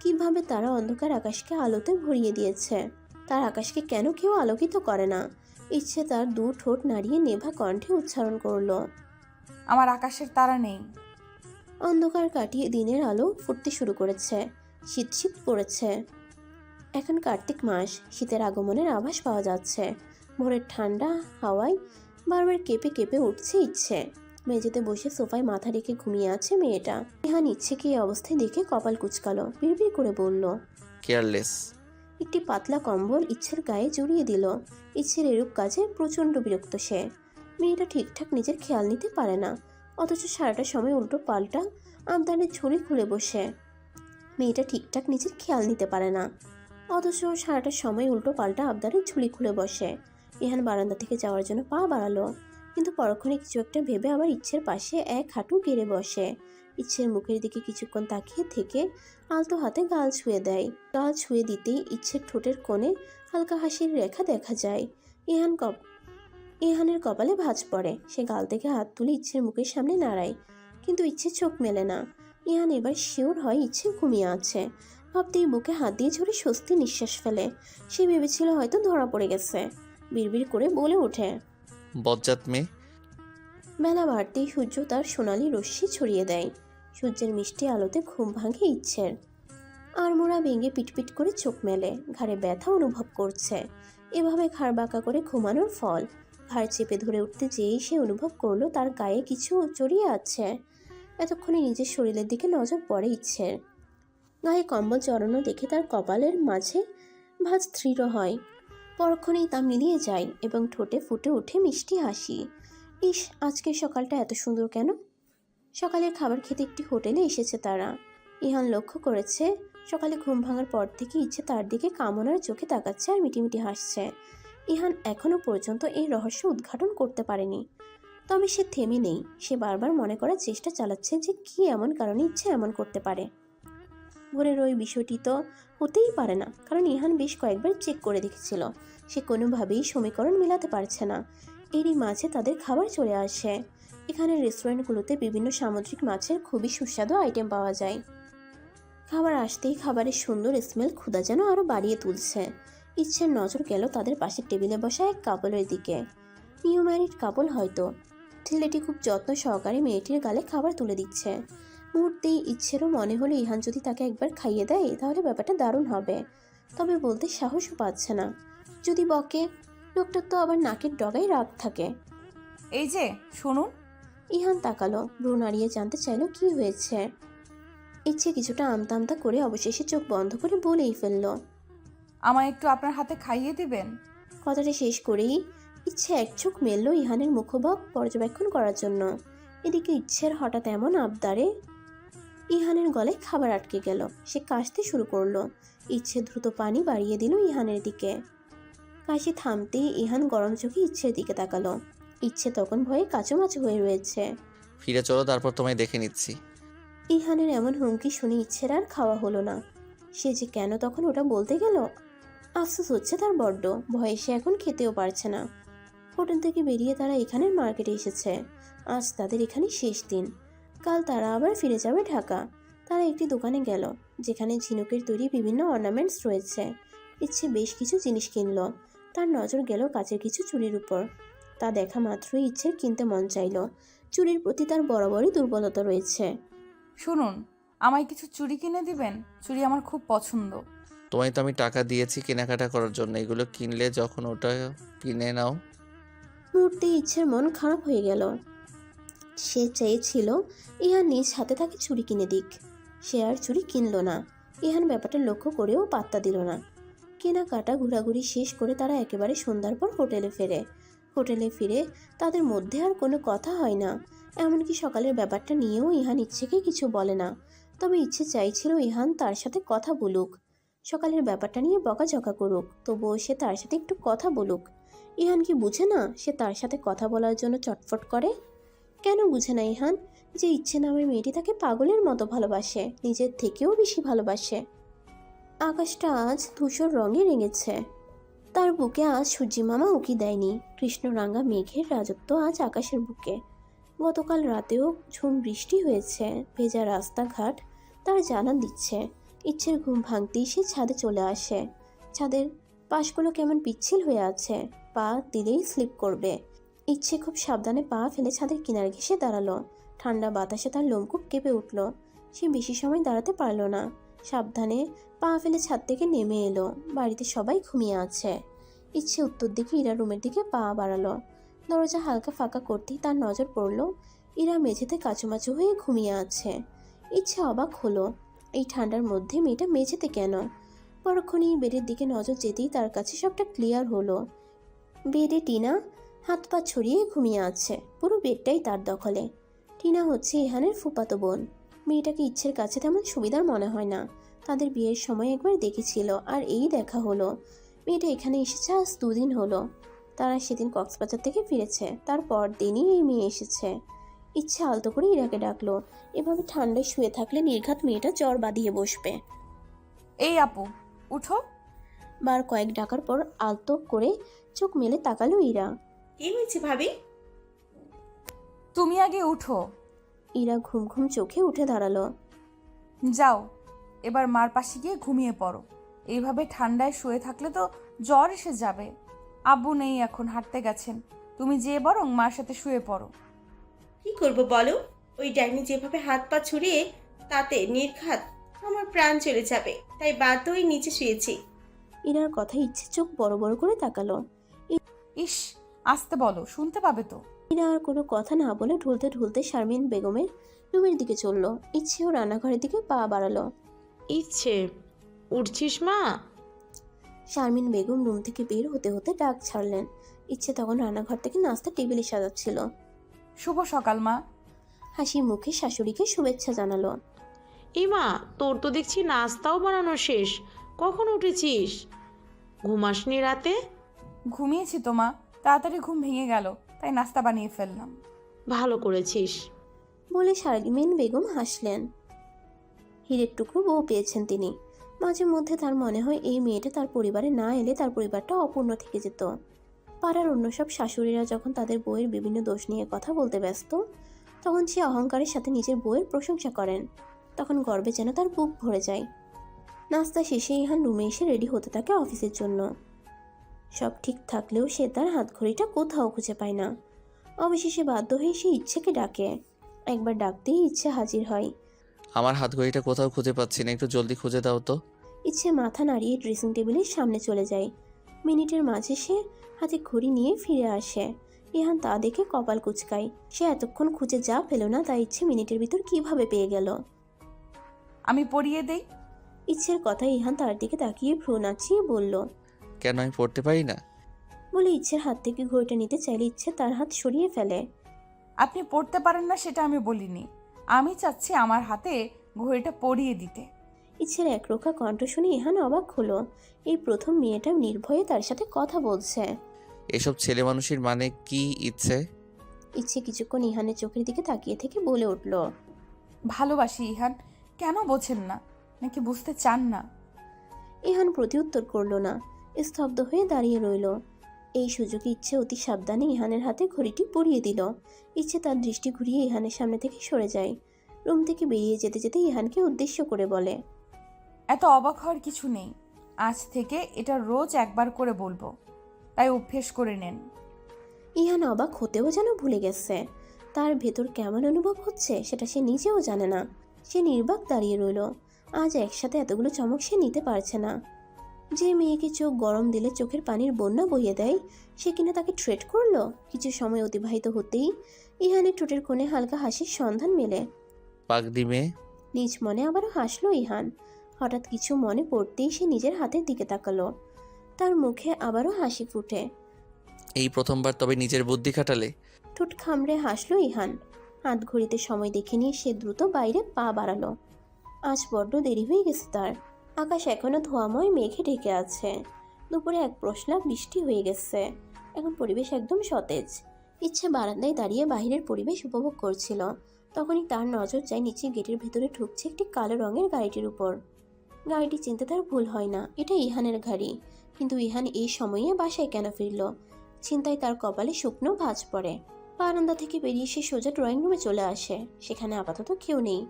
কিভাবে তারা অন্ধকার আকাশকে আলোতে ভরিয়ে দিয়েছে। তার আকাশকে কেন কেউ আলোকিত করে না? ইচ্ছে তার দু ঠোঁট নাড়িয়ে নেভা কণ্ঠে উচ্চারণ করলো, আমার আকাশের তারা নেই। অন্ধকার কাটিয়ে দিনের আলো ফুটতে শুরু করেছে। শীত শীত পড়েছে। এখন কার্তিক মাস, শীতের আগমনের আভাস পাওয়া যাচ্ছে। ভোরের ঠান্ডা হাওয়ায় বারবার কেঁপে কেঁপে উঠছে ইচ্ছে। মেঝেতে বসে সোফায় মাথা রেখে ঘুমিয়ে আছে মেয়েটা। ইহান ইচ্ছেকে এই অবস্থায় দেখে কপাল কুঁচকালো, বিড়বিড় করে বলল। কেয়ারলেস। একটি পাতলা কম্বল ইচ্ছের গায়ে জড়িয়ে দিল। ইচ্ছের এরূপ কাজে প্রচণ্ড বিরক্ত সে। মেয়েটা ঠিকঠাক নিজের খেয়াল নিতে পারে না, অথচ সারাটা সময় উল্টো পাল্টা আবদারের ঝুড়ি খুলে বসে। মেয়েটা ঠিকঠাক নিজের খেয়াল নিতে পারে না, অথচ সারাটা সময় উল্টো পাল্টা আবদারের ঝুড়ি খুলে বসে। ইহান বারান্দা থেকে যাওয়ার জন্য পা বাড়ালো, কিন্তু পরক্ষণে কিছু একটা ভেবে আবার ইচ্ছের পাশে এক হাঁটু গেড়ে বসে। ইচ্ছের মুখের দিকে কিছুক্ষণ তাকিয়ে থেকে আলতো হাতে গাল ছুঁয়ে দেয়। গাল ছুঁয়ে দিতেই ইচ্ছের ঠোঁটের কোণে হালকা হাসির রেখা দেখা যায়। ইহানের কপালে ভাঁজ পড়ে। সে গাল থেকে হাত তুলে ইচ্ছের মুখের সামনে নাড়ায়, কিন্তু ইচ্ছে চোখ মেলে না। ইহান এবার শিওর হয় ইচ্ছে ঘুমিয়ে আছে। ভাবতেই বুকে হাত দিয়ে ঝরে স্বস্তি নিঃশ্বাস ফেলে। সে ভেবেছিল হয়তো ধরা পড়ে গেছে। বিড়বিড় করে বলে ওঠে। বজ্জাত মেয়ে। বেলা বাড়তেই সূর্য তার সোনালি রশ্মি ছড়িয়ে দেয়। সূর্যের মিষ্টি আলোতে ঘুম ভাঙে ইচ্ছের। আড়মোড়া ভেঙে পিটপিট করে চোখ মেলে। ঘাড়ে ব্যথা অনুভব করছে। এভাবে ঘাড় বাঁকা করে ঘুমানোর ফল। ঘাড় চেপে ধরে উঠতে যেই সে অনুভব করলো তার গায়ে কিছু জড়িয়ে আছে। এতক্ষণে নিজের শরীরের দিকে নজর পড়ে ইচ্ছের। গায়ে কম্বল জড়ানো দেখে তার কপালের মাঝে ভাঁজ দৃঢ় হয়। পরক্ষণেই তা মিলিয়ে যায় এবং ঠোঁটে ফুটে ওঠে মিষ্টি হাসি। ইস, আজকের সকালটা এত সুন্দর কেন? সকালের খাবার খেতে একটি হোটেলে এসেছে তারা। ইহান লক্ষ্য করেছে সকালে ঘুম ভাঙার পর থেকে ইচ্ছে তার দিকে কামনার চোখে তাকাচ্ছে আর মিটিমিটি হাসছে। ইহান এখনো পর্যন্ত এই রহস্য উদ্ঘাটন করতে পারেনি, তবে সে থেমে নেই। সে বারবার মনে করার চেষ্টা চালাচ্ছে যে কি এমন কারণে ইচ্ছে এমন করতে পারে। ভোরের ওই বিষয়টি তো হতেই পারে না, কারণ ইহান বেশ কয়েকবার চেক করে দেখেছিল। সে কোনোভাবেই সমীকরণ মেলাতে পারছে না। এরই মাঝে তাদের খাবার চলে আসে। এখানের রেস্টুরেন্টগুলোতে বিভিন্ন সামুদ্রিক মাছের খুবই সুস্বাদু আইটেম পাওয়া যায়। খাবার আসতেই খাবারের সুন্দর স্মেল ক্ষুধা যেন আরও বাড়িয়ে তুলছে। ইচ্ছের নজর গেল তাদের পাশের টেবিলে বসা এক কাপলের দিকে। নিউ ম্যারিড কাপল হয়তো। ছেলেটি খুব যত্ন সহকারে মেয়েটির গালে খাবার তুলে দিচ্ছে। মুহূর্তেই ইচ্ছেরও মনে হলো ইহান যদি তাকে একবার খাইয়ে দেয় তাহলে ব্যাপারটা দারুণ হবে, তবে বলতে সাহসও পাচ্ছে না। যদি বকে, লোকটার তো আবার নাকের ডগায় রাগ থাকে। এই যে শুনুন। ইহান তাকালো, ভ্রু নাড়িয়ে জানতে চাইল কি হয়েছে। ইচ্ছে কিছুটা আমতা আমতা করে অবশেষে চোখ বন্ধ করে বলেই ফেলল। আমায় একটু আপনার হাতে খাইয়ে দিবেন? কথাটা শেষ করেই ইচ্ছে এক চোখ মেলল ইহানের মুখভাব পর্যবেক্ষণ করার জন্য। এদিকে ইচ্ছের হঠাৎ এমন আবদারে ইহানের গলায় খাবার আটকে গেল। সে কাশতে শুরু করলো। ইচ্ছে দ্রুত পানি বাড়িয়ে দিল ইহানের দিকে। কাশি থামতেই ইহান গরম চোখে ইচ্ছের দিকে তাকালো। ইচ্ছে তখন ভয়ে কাচুমাচু হয়ে রয়েছে। ফিরে চলো, তারপর তোমায় দেখে নিচ্ছি। ইহানের এমন হুমকি শুনে ইচ্ছের আর খাওয়া হলো না। সে যে কেন তখন ওটা বলতে গেল, আফসোস হচ্ছে তার বড্ড। ভয়ে সে এখন খেতেও পারছে না। হোটেল থেকে বেরিয়ে তারা এখানের মার্কেটে এসেছে। আজ তাদের এখানে শেষ দিন। কাল তারা আবার ফিরে যাবে ঢাকা। তারা একটি দোকানে গেল যেখানে ঝিনুকের তৈরি বিভিন্ন অর্নামেন্টস রয়েছে। ইচ্ছে বেশ কিছু জিনিস কিনল। তার নজর গেল কাচের কিছু চুড়ির উপর। তা দেখা মাত্রই ইচ্ছের কিনতে মন চাইল। চুড়ির প্রতি তার বরাবরই দুর্বলতা রয়েছে। শুনুন, আমায় কিছু চুড়ি কিনে দিবেন? চুড়ি আমার খুব পছন্দ। তোমায় তো আমি টাকা দিয়েছি কেনাকাটা করার জন্য, এগুলো কিনলে যখন ওটা কিনে নাও। মুহূর্তে ইচ্ছের মন খারাপ হয়ে গেল। সে চেয়েছিল ইহান নিজ হাতে তাকে চুড়ি কিনে দিক। সে আর চুড়ি কিনল না। ইহান ব্যাপারটা লক্ষ্য করেও পাত্তা দিল না। কেনাকাটা ঘোরাঘুরি শেষ করে তারা একেবারে সন্ধ্যার পর হোটেলে ফেরে। হোটেলে ফিরে তাদের মধ্যে আর কোনো কথা হয় না। এমনকি সকালের ব্যাপারটা নিয়েও ইহান ইচ্ছেকে কিছু বলে না। তবে ইচ্ছে চাইছিল ইহান তার সাথে কথা বলুক, সকালের ব্যাপারটা নিয়ে বকাঝকা করুক, তবুও সে তার সাথে একটু কথা বলুক। ইহান কি বুঝে না সে তার সাথে কথা বলার জন্য চটফট করে? কেন বুঝে না ইহান যে ইচ্ছে নামের মেয়েটি তাকে পাগলের মতো ভালোবাসে, নিজের থেকেও বেশি ভালোবাসে? আকাশটা আজ ধূসর রঙে রেঙেছে। তার বুকে আজ সূর্যিমামা উকি দেয়নি। কৃষ্ণরাঙ্গা মেঘের রাজত্ব আজ আকাশের বুকে। গতকাল রাতেও ঝুম বৃষ্টি হয়েছে। ভেজা রাস্তাঘাট তার জানান দিচ্ছে। ইচ্ছের ঘুম ভাঙতেই সে ছাদে চলে আসে। ছাদের পাশগুলো কেমন পিচ্ছিল হয়ে আছে, পা দিলেই স্লিপ করবে। ইচ্ছে খুব সাবধানে পা ফেলে ছাদের কিনারে ঘেঁষে দাঁড়ালো। ঠান্ডা বাতাসে তার লোমকূপ কেঁপে উঠল। সে বেশি সময় দাঁড়াতে পারল না। সাবধানে পা ফেলে ছাদ থেকে নেমে এলো। বাড়িতে সবাই ঘুমিয়ে আছে। ইচ্ছে উত্তর দিকে ইরা রুমের দিকে পা বাড়ালো। দরজা হালকা ফাঁকা করতেই তার নজর পড়ল ইরা মেঝেতে কাচুমাচু হয়ে ঘুমিয়ে আছে। ইচ্ছে অবাক হলো, এই ঠান্ডার মধ্যে মেয়েটা মেঝেতে কেন? পরক্ষণেই বেডের দিকে নজর যেতেই তার কাছে সবটা ক্লিয়ার হলো। বেডে টিনা হাত পা ছড়িয়ে ঘুমিয়ে আছে। পুরো বেডটাই তার দখলে। টিনা হচ্ছে ইহানের ফুফাতো বোন। মেয়েটাকে ইচ্ছের কাছে তেমন সুবিধার মনে হয় না। তাদের বিয়ের সময় একবার দেখেছিল, আর এই দেখা হলো। মেয়েটা এখানে এসেছে আজ 2 দিন হলো। তারা সেদিন কক্সবাজার থেকে ফিরেছে, তারপর দিনই এই মেয়ে এসেছে। ইচ্ছে আলতো করে ইরাকে ডাকলো। এভাবে ঠান্ডায় শুয়ে থাকলে নির্ঘাত মেয়েটা জ্বর বাঁধিয়ে বসবে। এই আপু, উঠো। বার কয়েক ডাকার পর আলতো করে চোখ মেলে তাকালো ইরা। কি হয়েছে ভাবি? তুমি আগে উঠো। ইরা ঘুম ঘুম চোখে উঠে দাঁড়ালো। যাও, এবার মার পাশে গিয়ে ঘুমিয়ে পড়ো। এইভাবে ঠান্ডায় শুয়ে থাকলে তো জ্বর এসে যাবে। আব্বু নেই, এখন হাঁটতে গেছেন। তুমি যেয়ে বরং মার সাথে শুয়ে পড়ো। কি করব বলো? ওই ডাইনি যেভাবে হাত পা ছুড়িয়ে, তাতে নির্ঘাত আমার প্রাণ চলে যাবে, তাই বাধ্য হয়ে নিচে শুয়েছি। ইরার কথা ইচ্ছে চোখ বড় বড় করে তাকালো। ইস, আসতে বলো, শুনতে পাবে তো। ইরা আর কোনো কথা না বলে ঢুলতে ঢুলতে শারমিন বেগমের রুমের দিকে চলল। ইচ্ছেও রান্নাঘরের দিকে পা বাড়ালো। ইচ্ছে, উঠছিস মা? শারমিন বেগম রুম থেকে বের হতে হতে ডাক ছাড়লেন। ইচ্ছে তখন রান্নাঘর থেকে নাস্তা টেবিলে সাজাচ্ছিল। শুভ সকাল মা। হাসি মুখে শাশুড়িকে শুভেচ্ছা জানালো। এই মা, তোর তো দেখছি নাস্তাও বানানো শেষ। কখন উঠেছিস? ঘুমাসনি রাতে? ঘুমিয়েছি তো মা, তাড়াতাড়ি ঘুম ভেঙে গেল, তাই নাস্তা বানিয়ে ফেললাম। ভালো করেছিস। বলে শারমিন বেগম হাসলেন। হীরের টুকরো বউ পেয়েছেন তিনি। মাঝে মধ্যে তার মনে হয় এই মেয়েটা তার পরিবারে না এলে তার পরিবারটা অপূর্ণ থেকে যেত। পাড়ার অন্য সব শাশুড়িরা যখন তাদের বউয়ের বিভিন্ন দোষ নিয়ে কথা বলতে ব্যস্ত, তখন সে অহংকারের সাথে নিজের বউয়ের প্রশংসা করেন। তখন গর্বে যেন তার বুক ভরে যায়। নাস্তা শেষে ইহান রুমে এসে রেডি হতে থাকে অফিসের জন্য। সব ঠিক থাকলেও সে তার হাতঘড়িটা কোথাও খুঁজে পায় না। অবশেষে বাধ্য হয়ে সে ইচ্ছেকে ডাকে। একবার ডাকতেই ইচ্ছে হাজির হয়। আমার হাত ঘড়িটা কোথাও খুঁজে পাচ্ছি না, একটু জলদি খুঁজে দাও তো। ইচ্ছে মাথা নাড়িয়ে ড্রেসিং টেবিলের সামনে চলে যায়। মিনিটের মাঝে সে হাতে ঘড়ি নিয়ে ফিরে আসে। ইহান তা দেখে কপাল কুঁচকায়। সে এতক্ষণ খুঁজে যা পেল না, তা ইচ্ছে মিনিটের ভিতর কিভাবে পেয়ে গেল। আমি পরিয়ে দেই। ইচ্ছের কথায় ইহান তার দিকে তাকিয়ে ভ্রু নাচিয়ে বলল। কেন আমি পড়তে পারি না? বলে ইচ্ছের হাত থেকে ঘড়িটা নিতে চাইলে ইচ্ছে তার হাত সরিয়ে ফেলে। আপনি পড়তে পারেন না সেটা আমি বলিনি, আমি চাচ্ছি আমার হাতে ঘড়িটা পরিয়ে দিতে। ইচ্ছের একরোখা কণ্ঠ শুনে ইহান অবাক হলো। এই প্রথম মেয়েটা নির্ভয়ে তার সাথে কথা বলছে। এসব ছেলে মানুষের মানে কি ইচ্ছে? ইচ্ছে কিছুক্ষণ ইহানের চোখের দিকে তাকিয়ে থেকে বলে উঠল। ভালোবাসি ইহান, কেন বোঝেন না? নাকি বুঝতে চান না? ইহান প্রতিউত্তর করল না, স্তব্ধ হয়ে দাঁড়িয়ে রইল। এই সুযোগে ইচ্ছে অতি সাবধানে ইহানের হাতে ঘড়িটি পরিয়ে দিল। ইচ্ছে তার দৃষ্টি ঘুরিয়ে ইহানের সামনে থেকে সরে যায়। রুম থেকে বেরিয়ে যেতে যেতে ইহানকে উদ্দেশ্য করে বলে। এত অবাক হওয়ার কিছু নেই, আজ থেকে এটা রোজ একবার করে বলবো, তাই অভ্যেস করে নেন। ইহান অবাক হতেও যেন ভুলে গেছে। তার ভেতর কেমন অনুভব হচ্ছে সেটা সে নিজেও জানে না। সে নির্বাক দাঁড়িয়ে রইল। আজ একসাথে এতগুলো চমক সে নিতে পারছে না। যে মেয়েকে চোখ গরম দিলে চোখের পানির বন্যা বইয়ে দেয়, সে কিনা তাকে ট্রেট করলো। কিছু সময় অতিবাহিত হতেই ইহানের ঠোঁটের কোণে হালকা হাসির সন্ধান মেলে। পাগড়ি মেয়ে। নিজ মনে আবারও হাসলো ইহান। হঠাৎ কিছু মনে পড়তেই সে নিজের হাতের দিকে তাকালো। তার মুখে আবারও হাসি ফুটে। এই প্রথমবার তবে নিজের বুদ্ধি খাটালে? ঠোঁট খামড়ে হাসলো ইহান। হাত ঘড়িতে সময় দেখে নিয়ে সে দ্রুত বাইরে পা বাড়ালো। আজ বড্ড দেরি হয়ে গেছে তার। আকাশ এখনো ধোঁয়াময় মেঘে ঢেকে আছে। দুপুরে এক প্রশ্লা বৃষ্টি হয়ে গেছে। এখন পরিবেশ একদম সতেজ। ইচ্ছে বারান্দায় দাঁড়িয়ে বাইরের পরিবেশ উপভোগ করছিল। তখনই তার নজর যায় নিচে গেটের ভেতরে ঢুকছে একটি কালো রঙের গাড়িটির উপর। গাড়িটি চিনতে তার ভুল হয় না, এটা ইহানের গাড়ি। কিন্তু ইহান এই সময়ে বাসায় কেন ফিরল? চিন্তায় তার কপালে শুকনো ভাঁজ পড়ে। বারান্দা থেকে বেরিয়ে সে সোজা ড্রয়িং রুমে চলে আসে। সেখানে আপাতত কেউ নেই।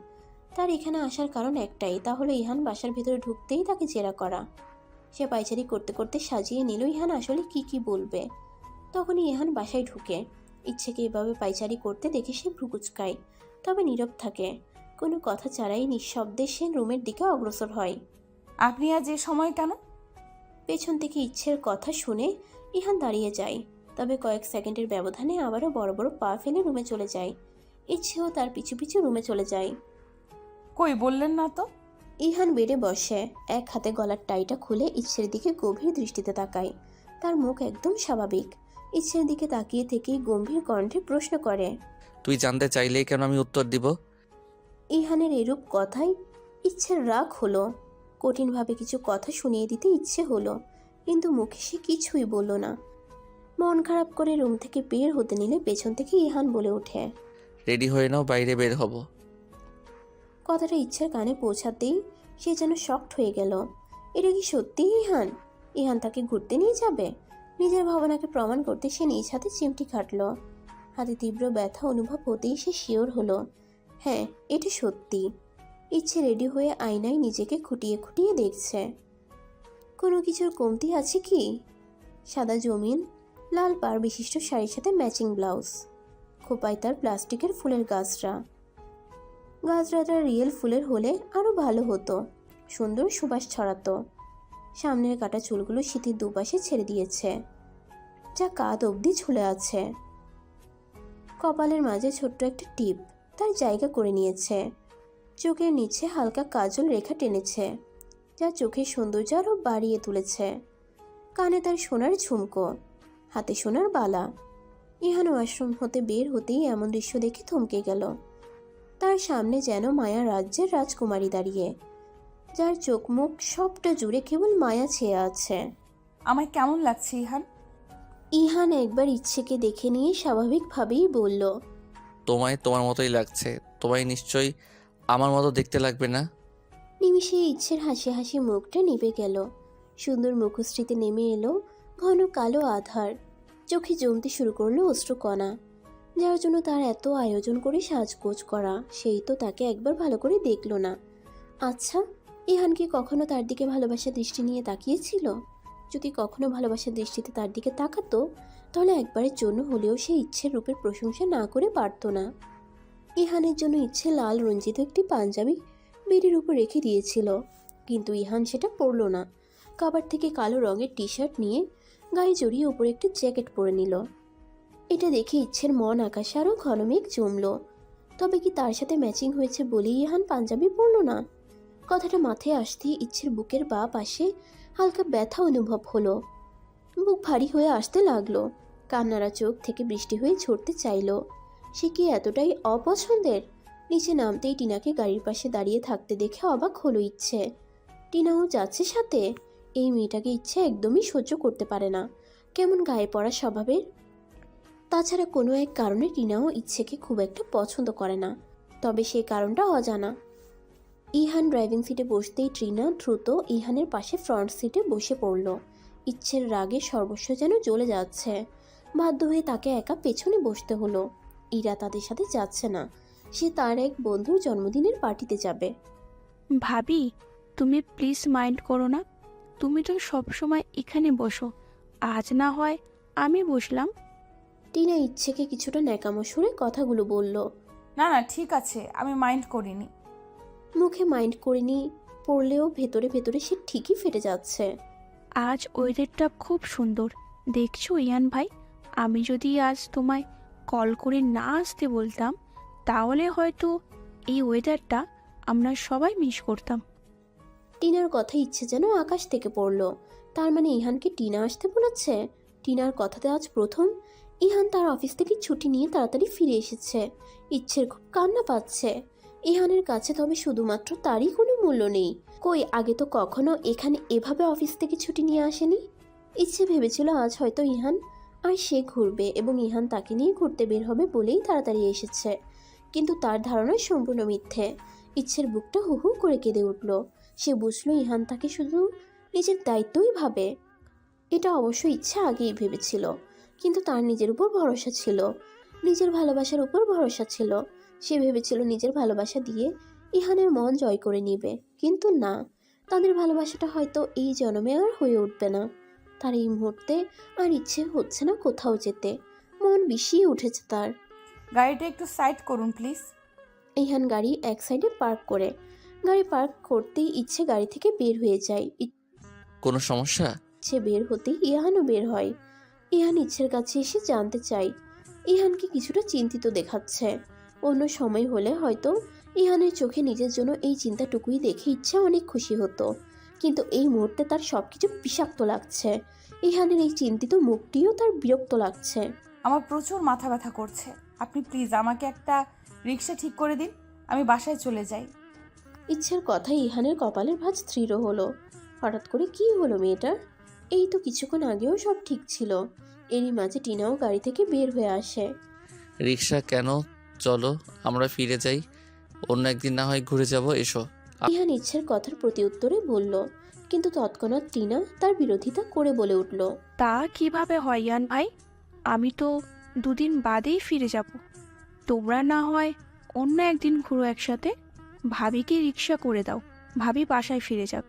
তার এখানে আসার কারণ একটাই, তা হলো ইহান বাসার ভেতরে ঢুকতেই তাকে জেরা করা। সে পায়চারি করতে করতে সাজিয়ে নিল ইহান আসলে কি কি বলবে। তখনই ইহান বাসায় ঢুকে। ইচ্ছেকে এভাবে পাইচারি করতে দেখে সে ভ্রুকুচকায়, তবে নীরব থাকে। কোনো কথা ছাড়াই নিঃশব্দে সে রুমের দিকে অগ্রসর হয়। আপনি আজ এ সময় কেন? পেছন থেকে ইচ্ছের কথা শুনে ইহান দাঁড়িয়ে যায়, তবে কয়েক সেকেন্ডের ব্যবধানে আবারও বড় বড় পা ফেলে রুমে চলে যায়। ইচ্ছেও তার পিছু পিছু রুমে চলে যায়। কই বললেন না তো? ইহান বেডে বসে, এক হাতে গলার টাইটা খুলে ইচ্ছের দিকে গভীর দৃষ্টিতে তাকায়। তার মুখ একদম স্বাভাবিক। ইচ্ছের দিকে তাকিয়ে থেকেই গম্ভীর কণ্ঠে প্রশ্ন করে। তুই জানতে চাইলেই কেন আমি উত্তর দিব? ইহানের এরূপ কথায় ইচ্ছের রাগ হলো। কঠিনভাবে কিছু কথা শুনিয়ে দিতে ইচ্ছে হলো, কিন্তু মুখে সে কিছুই বলল না। মন খারাপ করে রুম থেকে বের হতে নিলে পেছন থেকে ইহান বলে ওঠে, রেডি হয়ে নাও, বাইরে বের হব। কথাটা ইচ্ছের কানে পৌঁছাতেই সে যেন শকড হয়ে গেল। এটা কি সত্যি ইহান? ইহান তাকে ঘুরতে নিয়ে যাবে? নিজের ভাবনাকে প্রমাণ করতে সে নিজ হাতে চিমটি কাটল। হাতে তীব্র ব্যথা অনুভব হতেই সে শিওর হলো, হ্যাঁ এটা সত্যি। ইচ্ছে রেডি হয়ে আয়নায় নিজেকে খুঁটিয়ে খুঁটিয়ে দেখছে। কোনো কিছুর কমতি আছে কি? সাদা জমিন, লাল পাড় বিশিষ্ট শাড়ির সাথে ম্যাচিং ব্লাউজ, খোপায় তার প্লাস্টিকের ফুলের গাছরাটা রিয়েল ফুলের হলে আরও ভালো হতো, সুন্দর সুবাস ছড়াতো। সামনের কাটা চুলগুলো শীতের দুপাশে ছেড়ে দিয়েছে, যা কাঁধ অবধি ঝুলে আছে। কপালের মাঝে ছোট্ট একটা টিপ তার জায়গা করে নিয়েছে। চোখের নিচে হালকা কাজল রেখা টেনেছে, যা চোখের সৌন্দর্য আরও বাড়িয়ে তুলেছে। কানে তার সোনার ঝুমকো, হাতে সোনার বালা। ইহান ওয়াশরুম হতে বের হতেই এমন দৃশ্য দেখে থমকে গেল। তার সামনে যেন মায়া রাজ্যের রাজকুমারী দাঁড়িয়ে, যার চোখ মুখ সবটা জুড়ে কেবল মায়া ছেয়ে আছে। আমায় কেমন লাগছে ইহান? ইহান একবার ইচ্ছেকে দেখে নিয়ে স্বাভাবিকভাবেই বলল, তোমায় তোমার মতোই লাগছে। তোমায় নিশ্চয়ই আমার মতো দেখতে লাগবে না? নিমিষে ইচ্ছের হাসি হাসি মুখটা নিভে গেল। সুন্দর মুখশ্রীতে নেমে এলো ঘন কালো আধার। চোখে জমতে শুরু করলো অশ্রুকণা। যার জন্য তার এত আয়োজন করে সাজগোজ করা, সেই তো তাকে একবার ভালো করে দেখলো না। আচ্ছা, ইহান কি কখনো তার দিকে ভালোবাসার দৃষ্টি নিয়ে তাকিয়েছিল? যদি কখনো ভালোবাসার দৃষ্টিতে তার দিকে তাকাতো, তাহলে একবারের জন্য হলেও সে ইচ্ছের রূপের প্রশংসা না করে পারত না। ইহানের জন্য ইচ্ছে লাল রঞ্জিত একটি পাঞ্জাবি বেডের উপর রেখে দিয়েছিল, কিন্তু ইহান সেটা পরল না। কাবার থেকে কালো রঙের টি শার্ট নিয়ে গায়ে জড়িয়ে উপরে একটি জ্যাকেট পরে নিল। এটা দেখে ইচ্ছের মন আকাশে আরও ঘন মেঘ জমল। তবে কি তার সাথে ম্যাচিং হয়েছে বলেই ইহান পাঞ্জাবি পরল না? কথাটা মাথায় আসতেই ইচ্ছের বুকের বাঁ পাশে হালকা ব্যথা অনুভব হলো। বুক ভারী হয়ে আসতে লাগলো। কান্নারা চোখ থেকে বৃষ্টি হয়ে ঝরতে চাইল। সে কি এতটাই অপছন্দের? নিচে নামতেই টিনাকে গাড়ির পাশে দাঁড়িয়ে থাকতে দেখে অবাক হলো ইচ্ছে। টিনাও যাচ্ছে সাথে? এই মেয়েটাকে ইচ্ছে একদমই সহ্য করতে পারে না, কেমন গায়ে পড়া স্বভাবের। তাছাড়া কোনো এক কারণে টিনাও ইচ্ছেকে খুব একটা পছন্দ করে না, তবে সেই কারণটা অজানা। ইহান ড্রাইভিং সিটে বসতেই টিনা দ্রুত ইহানের পাশে ফ্রন্ট সিটে বসে পড়ল। ইচ্ছের রাগে সর্বস্ব যেন জ্বলে যাচ্ছে। বাধ্য হয়ে তাকে একা পেছনে বসতে হলো। ইরা তাদের সাথে যাচ্ছে না, সে তার এক বন্ধুর জন্মদিনের পার্টিতে যাবে। ভাবি, তুমি প্লিজ মাইন্ড করো না। তুমি তো সবসময় এখানে বসো, আজ না হয় আমি বসলাম। টিনা ইচ্ছেকে কিছুটা ন্যাকামো সুরে কথাগুলো বলল। না না, ঠিক আছে, আমি মাইন্ড করিনি। মুখে মাইন্ড করিনি পড়লেও ভেতরে ভেতরে সে ঠিকই ফেটে যাচ্ছে। আজ ওয়েদারটা খুব সুন্দর, দেখছো ইয়ান ভাই? আমি যদি আজ তোমায় কল করে না আসতে বলতাম, তাহলে হয়তো এই ওয়েদারটা আমরা সবাই মিস করতাম। টিনার কথা ইচ্ছে যেন আকাশ থেকে পড়ল। তার মানে ইহানকে টিনা আসতে বলেছে? টিনার কথাতে আজ প্রথম ইহান তার অফিস থেকে ছুটি নিয়ে তাড়াতাড়ি ফিরে এসেছে। ইচ্ছের খুব কান্না পাচ্ছে। ইহানের কাছে তবে শুধুমাত্র তারই কোনো মূল্য নেই। কই, আগে তো কখনো এখানে এভাবে অফিস থেকে ছুটি নিয়ে আসেনি। ইচ্ছে ভেবেছিল আজ হয়তো ইহান আর সে ঘুরবে এবং ইহান তাকে নিয়ে ঘুরতে বের হবে বলেই তাড়াতাড়ি এসেছে, কিন্তু তার ধারণা সম্পূর্ণ মিথ্যে। ইচ্ছের বুকটা হু হু করে কেঁদে উঠল। সে বুঝলো ইহান তাকে শুধু নিজের দায়িত্বই ভাবে। এটা অবশ্য ইচ্ছা আগেই ভেবেছিল, কিন্তু তার নিজের উপর ভরসা ছিল, নিজের ভালোবাসার উপর ভরসা ছিল। সে ভেবেছিল নিজের ভালোবাসা দিয়ে ইহানের মন জয় করে নিবে, কিন্তু না, তাদের ভালোবাসাটা হয়তো এই জন্মে আর হয়ে উঠবে না। তার এই মুহূর্তে আর ইচ্ছে হচ্ছে না কোথাও যেতে। মন বিষিয়ে উঠেছে তার। গাড়িটা একটু সাইড করুন প্লিজ। ইহান গাড়ি এক সাইডে পার্ক করে। গাড়ি পার্ক করতেই ইচ্ছে গাড়ি থেকে বের হয়ে যায়। কোনো সমস্যা? ইচ্ছে বের হতেই ইহানও বের হয়। ইহান ইচ্ছের কাছে এসে জানতে চায়। ইহানকে কিছুটা চিন্তিত দেখাচ্ছে। অন্য সময় হলে হয়তো ইহানের চোখে নিজের জন্য এই চিন্তাটুকুই দেখে ইচ্ছা অনেক খুশি হতো, কিন্তু এই মুহূর্তে তার সবকিছু বিষাক্ত লাগছে। ইহানের এই চিন্তিত মুখটিও তার বিরক্ত লাগছে। আমার প্রচুর মাথা ব্যথা করছে, আপনি প্লিজ আমাকে একটা রিক্সা ঠিক করে দিন, আমি বাসায় চলে যাই। ইচ্ছের কথায় ইহানের কপালের ভাঁজ দৃঢ় হলো। হঠাৎ করে কি হলো মেয়েটার? এই তো কিছুক্ষণ আগেও সব ঠিক ছিল। এরই মাঝে টিনাও গাড়ি থেকে বের হয়ে আসে। রিক্সা কেন, চলো আমরা ফিরে যাই, অন্য একদিন না হয় ঘুরে যাব, এসো। ইহান ইচ্ছের কথার প্রতি উত্তরে বলল, কিন্তু তৎক্ষণাৎ টিনা তার বিরোধিতা করে বলে উঠল, তা কিভাবে হয় ইয়ান ভাই? আমি তো 2 দিন বাদেই ফিরে যাব। তোমরা না হয় অন্য একদিন ঘুরো একসাথে। ভাবিকে রিক্সা করে দাও, ভাবি বাসায় ফিরে যাক।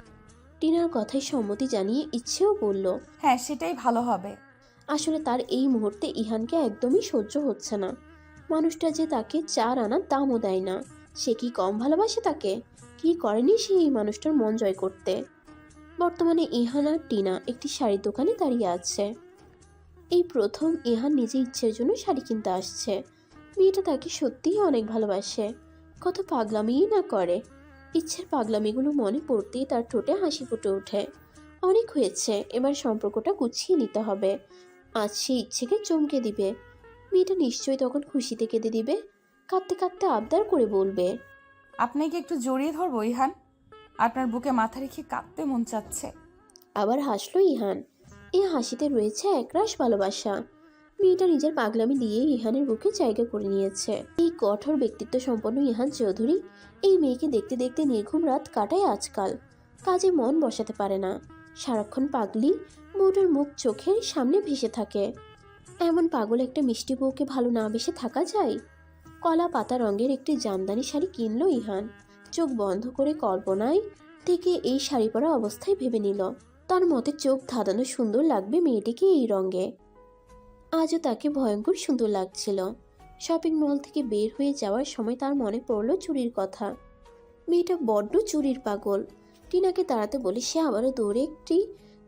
টিনার কথায় সম্মতি জানিয়ে ইচ্ছেও বলল। হ্যাঁ, সেটাই ভালো হবে। আসলে তার এই মুহূর্তে ইহানকে একদমই সহ্য হচ্ছে না। মানুষটা যে তাকে 4 আনার দামও দেয় না। সে কি কম ভালোবাসে তাকে? কি করেনি সে এই মানুষটার মন জয় করতে? বর্তমানে ইহান আর টিনা একটি শাড়ির দোকানে দাঁড়িয়ে আছে। এই প্রথম ইহান নিজে ইচ্ছের জন্য শাড়ি কিনতে আসছে। মেয়েটা তাকে সত্যিই অনেক ভালোবাসে। কত পাগলামিই না করে। ইচ্ছের পাগলামিগুলো মনে পড়তেই তার ঠোঁটে হাসি ফুটে ওঠে। অনেক হয়েছে, এবার সম্পর্কটা গুছিয়ে নিতে হবে। আজ সে ইচ্ছেকে চমকে দিবে। মেয়েটা নিশ্চয়ই তখন খুশিতে কেঁদে দিবে, কাঁদতে কাঁদতে আবদার করে বলবে, আপনাকে একটু জড়িয়ে ধরবো ইহান? আপনার বুকে মাথা রেখে কাঁদতে মন চাচ্ছে। আবার হাসলো ইহান। এই হাসিতে রয়েছে একরাশ ভালোবাসা। মেয়েটা নিজের পাগলামি দিয়ে ইহানের বুকে জায়গা করে নিয়েছে। এই কঠোর ব্যক্তিত্ব সম্পন্ন ইহান চৌধুরী এই মেয়েকে দেখতে দেখতে নির্ঘুম রাত কাটায় আজকাল। কাজে মন বসাতে পারে না। সারাক্ষণ পাগলি বউটার মুখ চোখের সামনে ভেসে থাকে। এমন পাগল একটা মিষ্টি বউকে ভালো না বেসে থাকা যায়? কলা পাতা রঙের একটি জামদানি শাড়ি কিনলো ইহান। চোখ বন্ধ করে কল্পনায় থেকে এই শাড়ি পরা অবস্থায় ভেবে নিল, তার মতে চোখ ধাঁধানো সুন্দর লাগবে মেয়েটিকে এই রঙে। আজও তাকে ভয়ঙ্কর সুন্দর লাগছিল। শপিং মল থেকে বের হয়ে যাওয়ার সময় তার মনে পড়ল চুরির কথা। মেয়েটা বড্ড চুরির পাগল। টিনাকে তাড়াতে বলে সে আবারও দৌড়ে একটি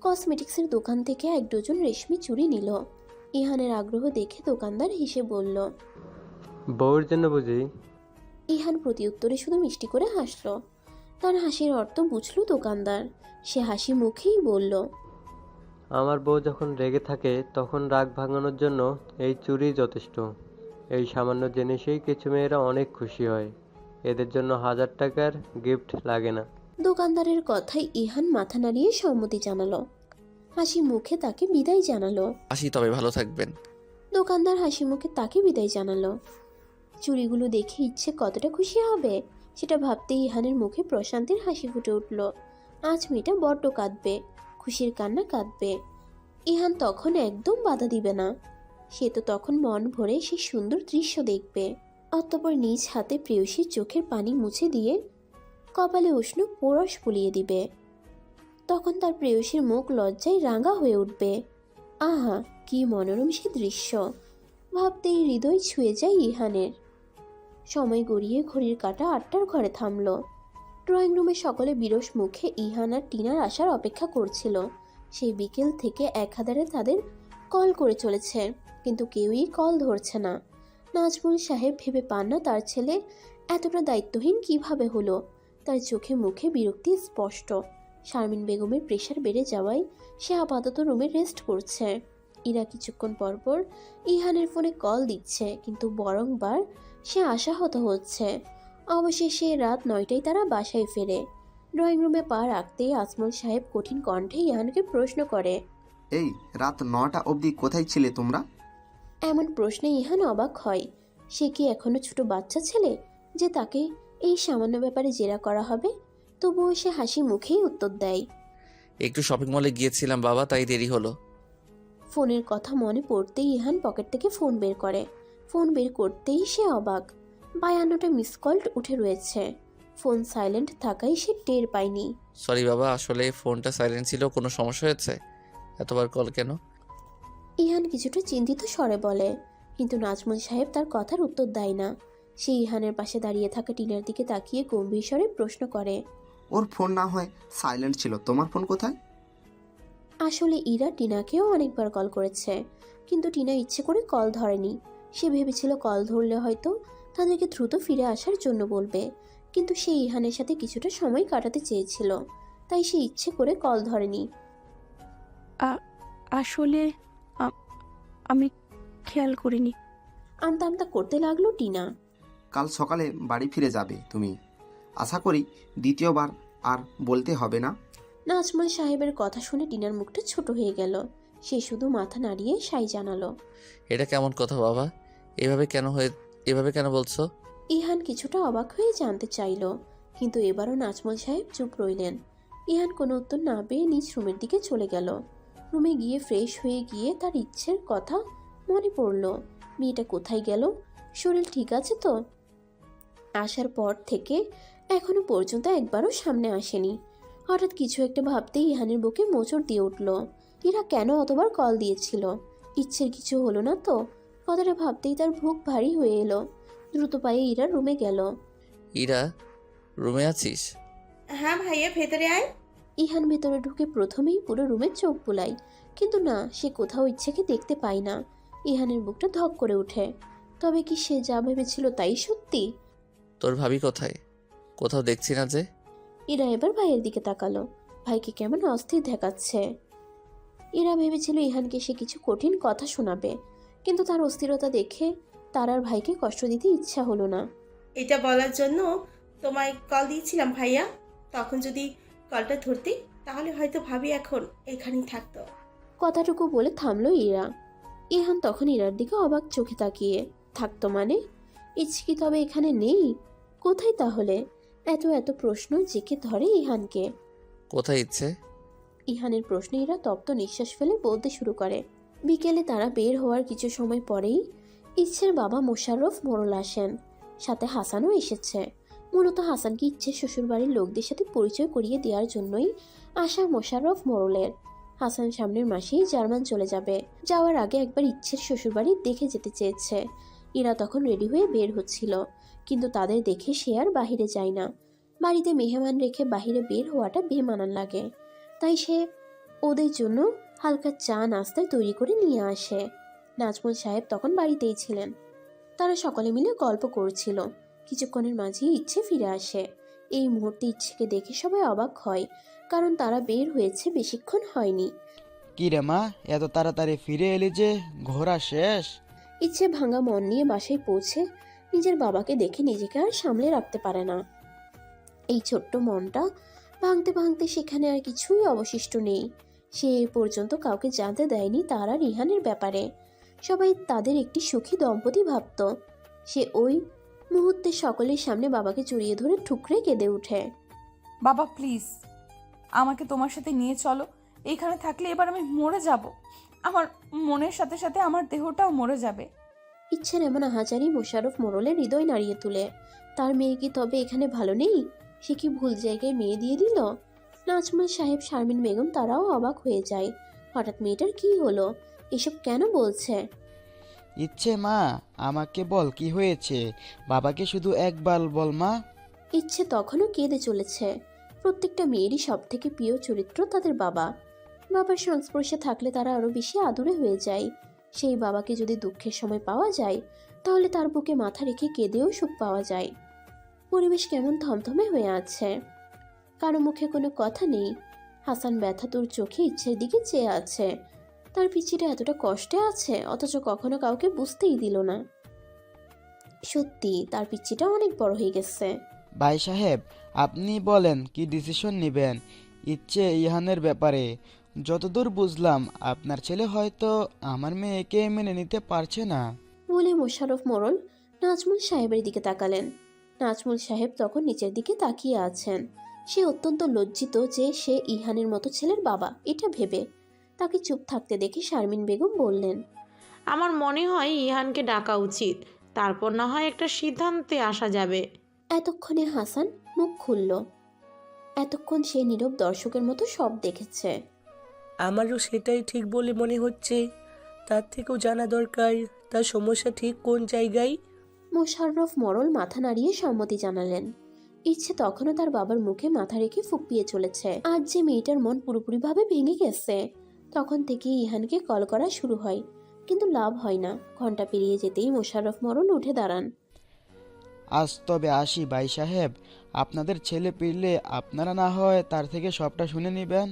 কসমেটিক্সের দোকান থেকে 1 ডজন রেশমি চুড়ি নিল। ইহানের আগ্রহ দেখে দোকানদার হেসে বলল, বউর জন্য বুঝি? ইহান প্রতি উত্তরে শুধু মিষ্টি করে হাসলো। তার হাসির অর্থ বুঝলো দোকানদার। সে হাসি মুখেই বলল, আমার বউ যখন রেগে থাকে তখন রাগ ভাঙানোর জন্য এই চুড়ি যথেষ্ট। এই সামান্য জিনিসেই কিছু মেয়েরা অনেক খুশি হয়, এদের জন্য 1000 টাকার গিফট লাগে না। দোকানদারের কথায় ইহান মাথা নাড়িয়ে সম্মতি জানালো। হাসি মুখে তাকে বিদায় জানালো। আসি তবে, ভালো থাকবেন। দোকানদার হাসি মুখে তাকে বিদায় জানালো। চুড়িগুলো দেখে ইচ্ছে কতটা খুশি হবে সেটা ভাবতেই ইহানের মুখে প্রশান্তির হাসি ফুটে উঠল। আজ মেয়েটা বড্ড কাঁদবে, খুশির কান্না কাঁদবে। ইহান তখন একদম বাধা দিবে না। সে তো তখন মন ভরে সেই সুন্দর দৃশ্য দেখবে। অতঃপর নিজ হাতে প্রেয়সীর চোখের পানি মুছে দিয়ে কপালে উষ্ণ পরশ বুলিয়ে দিবে। তখন তার প্রেয়সীর মুখ লজ্জায় রাঙা হয়ে উঠবে। আহা, কি মনোরম সে দৃশ্য! ভাবতেই হৃদয় ছুঁয়ে যায় ইহানের। সময় গড়িয়ে ঘড়ির কাঁটা 8টার ঘরে থামল। ড্রয়িং রুমে সকলে বিরস মুখে ইহান আর টিনার আসার অপেক্ষা করছিল। সেই বিকেল থেকে 1000-এ তাদের কল করে চলেছে, কিন্তু কেউই কল ধরছে না। নাজমুল সাহেব ভেবে পান না তার ছেলে এতটা দায়িত্বহীন কিভাবে হলো। তার চোখে মুখে বিরক্তি স্পষ্ট। শারমিন বেগমের প্রেশার বেড়ে যাওয়ায় সে আপাতত রুমে রেস্ট করছে। ইরা কিছুক্ষণ পরপর ইহানের ফোনে কল দিচ্ছে, কিন্তু বরংবার সে আশাহত হচ্ছে। অবশেষে রাত 9টায় তারা বাসায় ফেরে। ড্রয়িং রুমে পা রাখতেই আজমল সাহেব কঠিন কণ্ঠে ইহানকে প্রশ্ন করে, এই রাত 9টা অবধি কোথায় ছিলে তোমরা? এমন প্রশ্নে ইহান অবাক হয়। সে কি এখনো ছোট বাচ্চা ছেলে যে তাকে এই সামান্য ব্যাপারে জেরা করা হবে? তবুও সে হাসি মুখেই উত্তর দেয়, একটু শপিং মলে গিয়েছিলাম বাবা, তাই দেরি হলো। ফোনের কথা মনে পড়তেই ইহান পকেট থেকে ফোন বের করে। ফোন বের করতেই সে অবাক। 52টা মিস কল উঠে রয়েছে। ফোন সাইলেন্ট থাকায় সে টের পায়নি। সরি বাবা, আসলে ফোনটা সাইলেন্ট ছিল। কোনো সমস্যা হয়েছে? এতবার কল কেন? ইহান কিছুটা চিন্তিত স্বরে বলে, কিন্তু নাজমুল সাহেব তার কথার উত্তর দেয় না। সে ইহানের পাশে দাঁড়িয়ে থাকা টিনার দিকে তাকিয়ে গম্ভীর স্বরে প্রশ্ন করে, ওর ফোন না হয় সাইলেন্ট ছিল, তোমার ফোন কোথায়? আসলে ইরা টিনাকেও অনেকবার কল করেছে, কিন্তু টিনা ইচ্ছে করে কল ধরেনি। সে ভেবেছিল কল ধরলে হয়তো তাদেরকে দ্রুত ফিরে আসার জন্য বলবে, কিন্তু সে ইহানের সাথে কিছুটা সময় কাটাতে চেয়েছিল, তাই সে ইচ্ছে করে কল ধরেনি। আসলে আমি খেয়াল করিনি। আমতা আমতা করতে লাগলো টিনা। কাল সকালে বাড়ি ফিরে যাবে তুমি, আশা করি দ্বিতীয়বার আর বলতে হবে না। নাজমুল সাহেবের কথা শুনে টিনার মুখটা ছোট হয়ে গেল। সে শুধু মাথা নাড়িয়ে সাই জানালো। এটা কেমন কথা বাবা? এভাবে কেন বলছো? ইহান কিছুটা অবাক হয়ে জানতে চাইল, কিন্তু এবারও নাজমুল সাহেব চুপ রইলেন। ইহান কোনো উত্তর না পেয়ে নিজ রুমের দিকে চলে গেল। রুমে গিয়ে ফ্রেশ হয়ে গিয়ে তার ইচ্ছের কথা মনে পড়ল। মেয়েটা কোথায় গেল? শরীর ঠিক আছে তো? আসার পর থেকে এখনো পর্যন্ত একবারও সামনে আসেনি। হঠাৎ কিছু একটা ভাবতেই ইহানের বুকে মোচড় দিয়ে উঠল। ইরা কেন অতবার কল দিয়েছিল? ইচ্ছের কিছু হলো না তো? কথাটা ভাবতেই তার বুক ভারী হয়ে এলো। দ্রুত পায়ে ইরা রুমে গেল। ইরা, রুমে আছিস? হ্যাঁ ভাইয়া, ভেতরে আয়। ইহান ভেতরে ঢুকে প্রথমেই পুরো রুমে চোখ বুলায়, কিন্তু না, সে কোথাও ইচ্ছেকে দেখতে পায় না। ইহানের বুকটা ধক করে ওঠে। তবে কি সে যা ভেবেছিল তাই সত্যি? তোর ভাবি কোথায়? কোথাও দেখছি না যে। ইরা এবার ভাইয়ের দিকে তাকালো। ভাইকে কেমন অস্থির দেখাচ্ছে। ইরা ভেবেছিল ইহানকে সে কিছু কঠিন কথা শোনাবে, কিন্তু তার অস্থিরতা দেখে তার আর ভাইকে কষ্ট দিতে ইচ্ছা হলো না। এটা বলার জন্য তোমায় কল দিয়েছিলাম ভাইয়া। তখন যদি কলটা ধরতে, তাহলে হয়তো ভাবি এখন এখানেই থাকতো। কথাটুকু বলে থামলো ইরা। ইহান তখন ইরার দিকে অবাক চোখে তাকিয়ে, থাকতো মানে? ইচ্ছে কি তবে এখানে নেই? কোথায় তাহলে? এত এত প্রশ্ন জেকে ধরে ইহানকে। কোথায় ইচ্ছে? ইহানের প্রশ্নে ইরা তপ্ত নিঃশ্বাস ফেলে বলতে শুরু করে। বিকেলে তারা বের হওয়ার কিছু সময় পরেই ইচ্ছের বাবা মোশাররফ মোড়ল আসেন। সাথে হাসানও এসেছে। মূলত হাসানকে ইচ্ছের শ্বশুরবাড়ির লোকদের সাথে পরিচয় করিয়ে দেওয়ার জন্যই আসা মোশাররফ মোড়লের। হাসান সামনের মাসেই জার্মান চলে যাবে। যাওয়ার আগে একবার ইচ্ছের শ্বশুরবাড়ি দেখে যেতে চেয়েছে। ইরা তখন রেডি হয়ে বের হচ্ছিল, কিন্তু তাদের দেখে সে আর বাহিরে যায় না। বাড়িতে মেহমান রেখে বাহিরে বের হওয়াটা বেমানান লাগে, তাই সে ওদের জন্য হালকা চা নাস্তা তৈরি করে নিয়ে আসে। নাজমুল সাহেব তখন বাড়িতেই ছিলেন। তারা সকলে মিলে গল্প করছিল। কিছুক্ষণের মাঝেই ইচ্ছে ফিরে আসে। এই মুহূর্তে ইচ্ছেকে দেখে সবাই অবাক হয়, কারণ তারা বের হয়েছে বেশিক্ষণ হয়নি। কি রে মা, এত তাড়াতাড়ি ফিরে এলি যে? ঘোরা শেষ? ইচ্ছে ভাঙা মন নিয়ে বাসায় পৌঁছে নিজের বাবাকে দেখে নিজেকে আর সামলে রাখতে পারে না। এই ছোট্ট মনটা ভাঙতে ভাঙতে সেখানে আর কিছুই অবশিষ্ট নেই। সে এ পর্যন্ত কাউকে জানতে দেয়নি তার আর রিহানের ব্যাপারে। সবাই তাদের একটি সুখী দম্পতি ভাবত। সে ওই মুহূর্তে সকলের সামনে বাবাকে জড়িয়ে ধরে ঠুকরে কেঁদে ওঠে। বাবা প্লিজ, আমাকে তোমার সাথে নিয়ে চলো। এখানে থাকলে এবার আমি মরে যাব। আমার মনের সাথে সাথে আমার দেহটাও মরে যাবে। ইচ্ছের এমন আহাজারি মোশাররফ মোড়লের হৃদয় নাড়িয়ে তুলে। তার মেয়ে কি তবে এখানে ভালো নেই? সে কি ভুল জায়গায় মেয়ে দিয়ে দিল? নাজমুল সাহেব, শারমিন বেগম তারাও অবাক হয়ে যায়। হঠাৎ মেয়েটার কি হলো? এসব কেন বলছে? ইচ্ছে মা, আমাকে বল কি হয়েছে। বাবাকে শুধু একবার বল মা। ইচ্ছে তখনও কেঁদে চলেছে। প্রত্যেকটা মেয়েরই সব থেকে প্রিয় চরিত্র তাদের বাবা। বাবার সংস্পর্শে থাকলে তারা আরো বেশি আদুরে হয়ে যায়। সেই বাবাকে যদি দুঃখের সময় পাওয়া যায়, তাহলে তার বুকে মাথা রেখে কেঁদেও সুখ পাওয়া যায়। পরিবেশ কেমন থমথমে হয়ে আছে। কারো মুখে কোনো কথা নেই। হাসান ব্যথাতুর চোখে ইচ্ছের দিকে চেয়ে আছে। তার পিচিটা এতটা কষ্টে আছে, অথচ কখনো কাউকে বুঝতেই দিল না। সত্যি তার পিচিটা অনেক বড় হয়ে গেছে। ভাই সাহেব, আপনি বলেন কি ডিসিশন নেবেন ইচ্ছে ইহানের ব্যাপারে? যতদূর বুঝলাম আপনার ছেলে হয়তো আমার মেয়েকে মেনে নিতে পারছে না। বলে মোশাররফ মোড়ল নাজমুল সাহেবের দিকে তাকালেন। নাজমুল সাহেব তখন নিচের দিকে তাকিয়ে আছেন। সে অত্যন্ত লজ্জিত যে সে ইহানের মতো ছেলের বাবা, এটা ভেবে। তাকে চুপ থাকতে দেখে শারমিন বেগম বললেন, আমার মনে হয় ইহানকে ডাকা উচিত, তারপর না হয় একটা সিদ্ধান্তে আসা যাবে। এতক্ষণে হাসান মুখ খুলল। এতক্ষণ সে নীরব দর্শকের মতো সব দেখেছে। আমারও সেটাই ঠিক বলে মনে হচ্ছে। তার থেকেও জানা দরকার তার সমস্যা ঠিক কোন জায়গায়। মোশাররফ মরল মাথা নাড়িয়ে সম্মতি জানালেন। ইচ্ছে তখনও তার বাবার মুখে মাথা রেখে ফুঁপিয়ে চলেছে। আজ যে মেয়েটার মন পুরোপুরিভাবে ভেঙে গেছে। তখন থেকেই ইহানকে কল করা শুরু হয়, কিন্তু লাভ হয় না। ঘন্টা পেরিয়ে যেতেই মোশাররফ মরল উঠে দাঁড়ান। আজ তবে আসি ভাই সাহেব, আপনাদের ছেলে ফিরলে আপনারা না হয় তার থেকে সবটা শুনে নেবেন।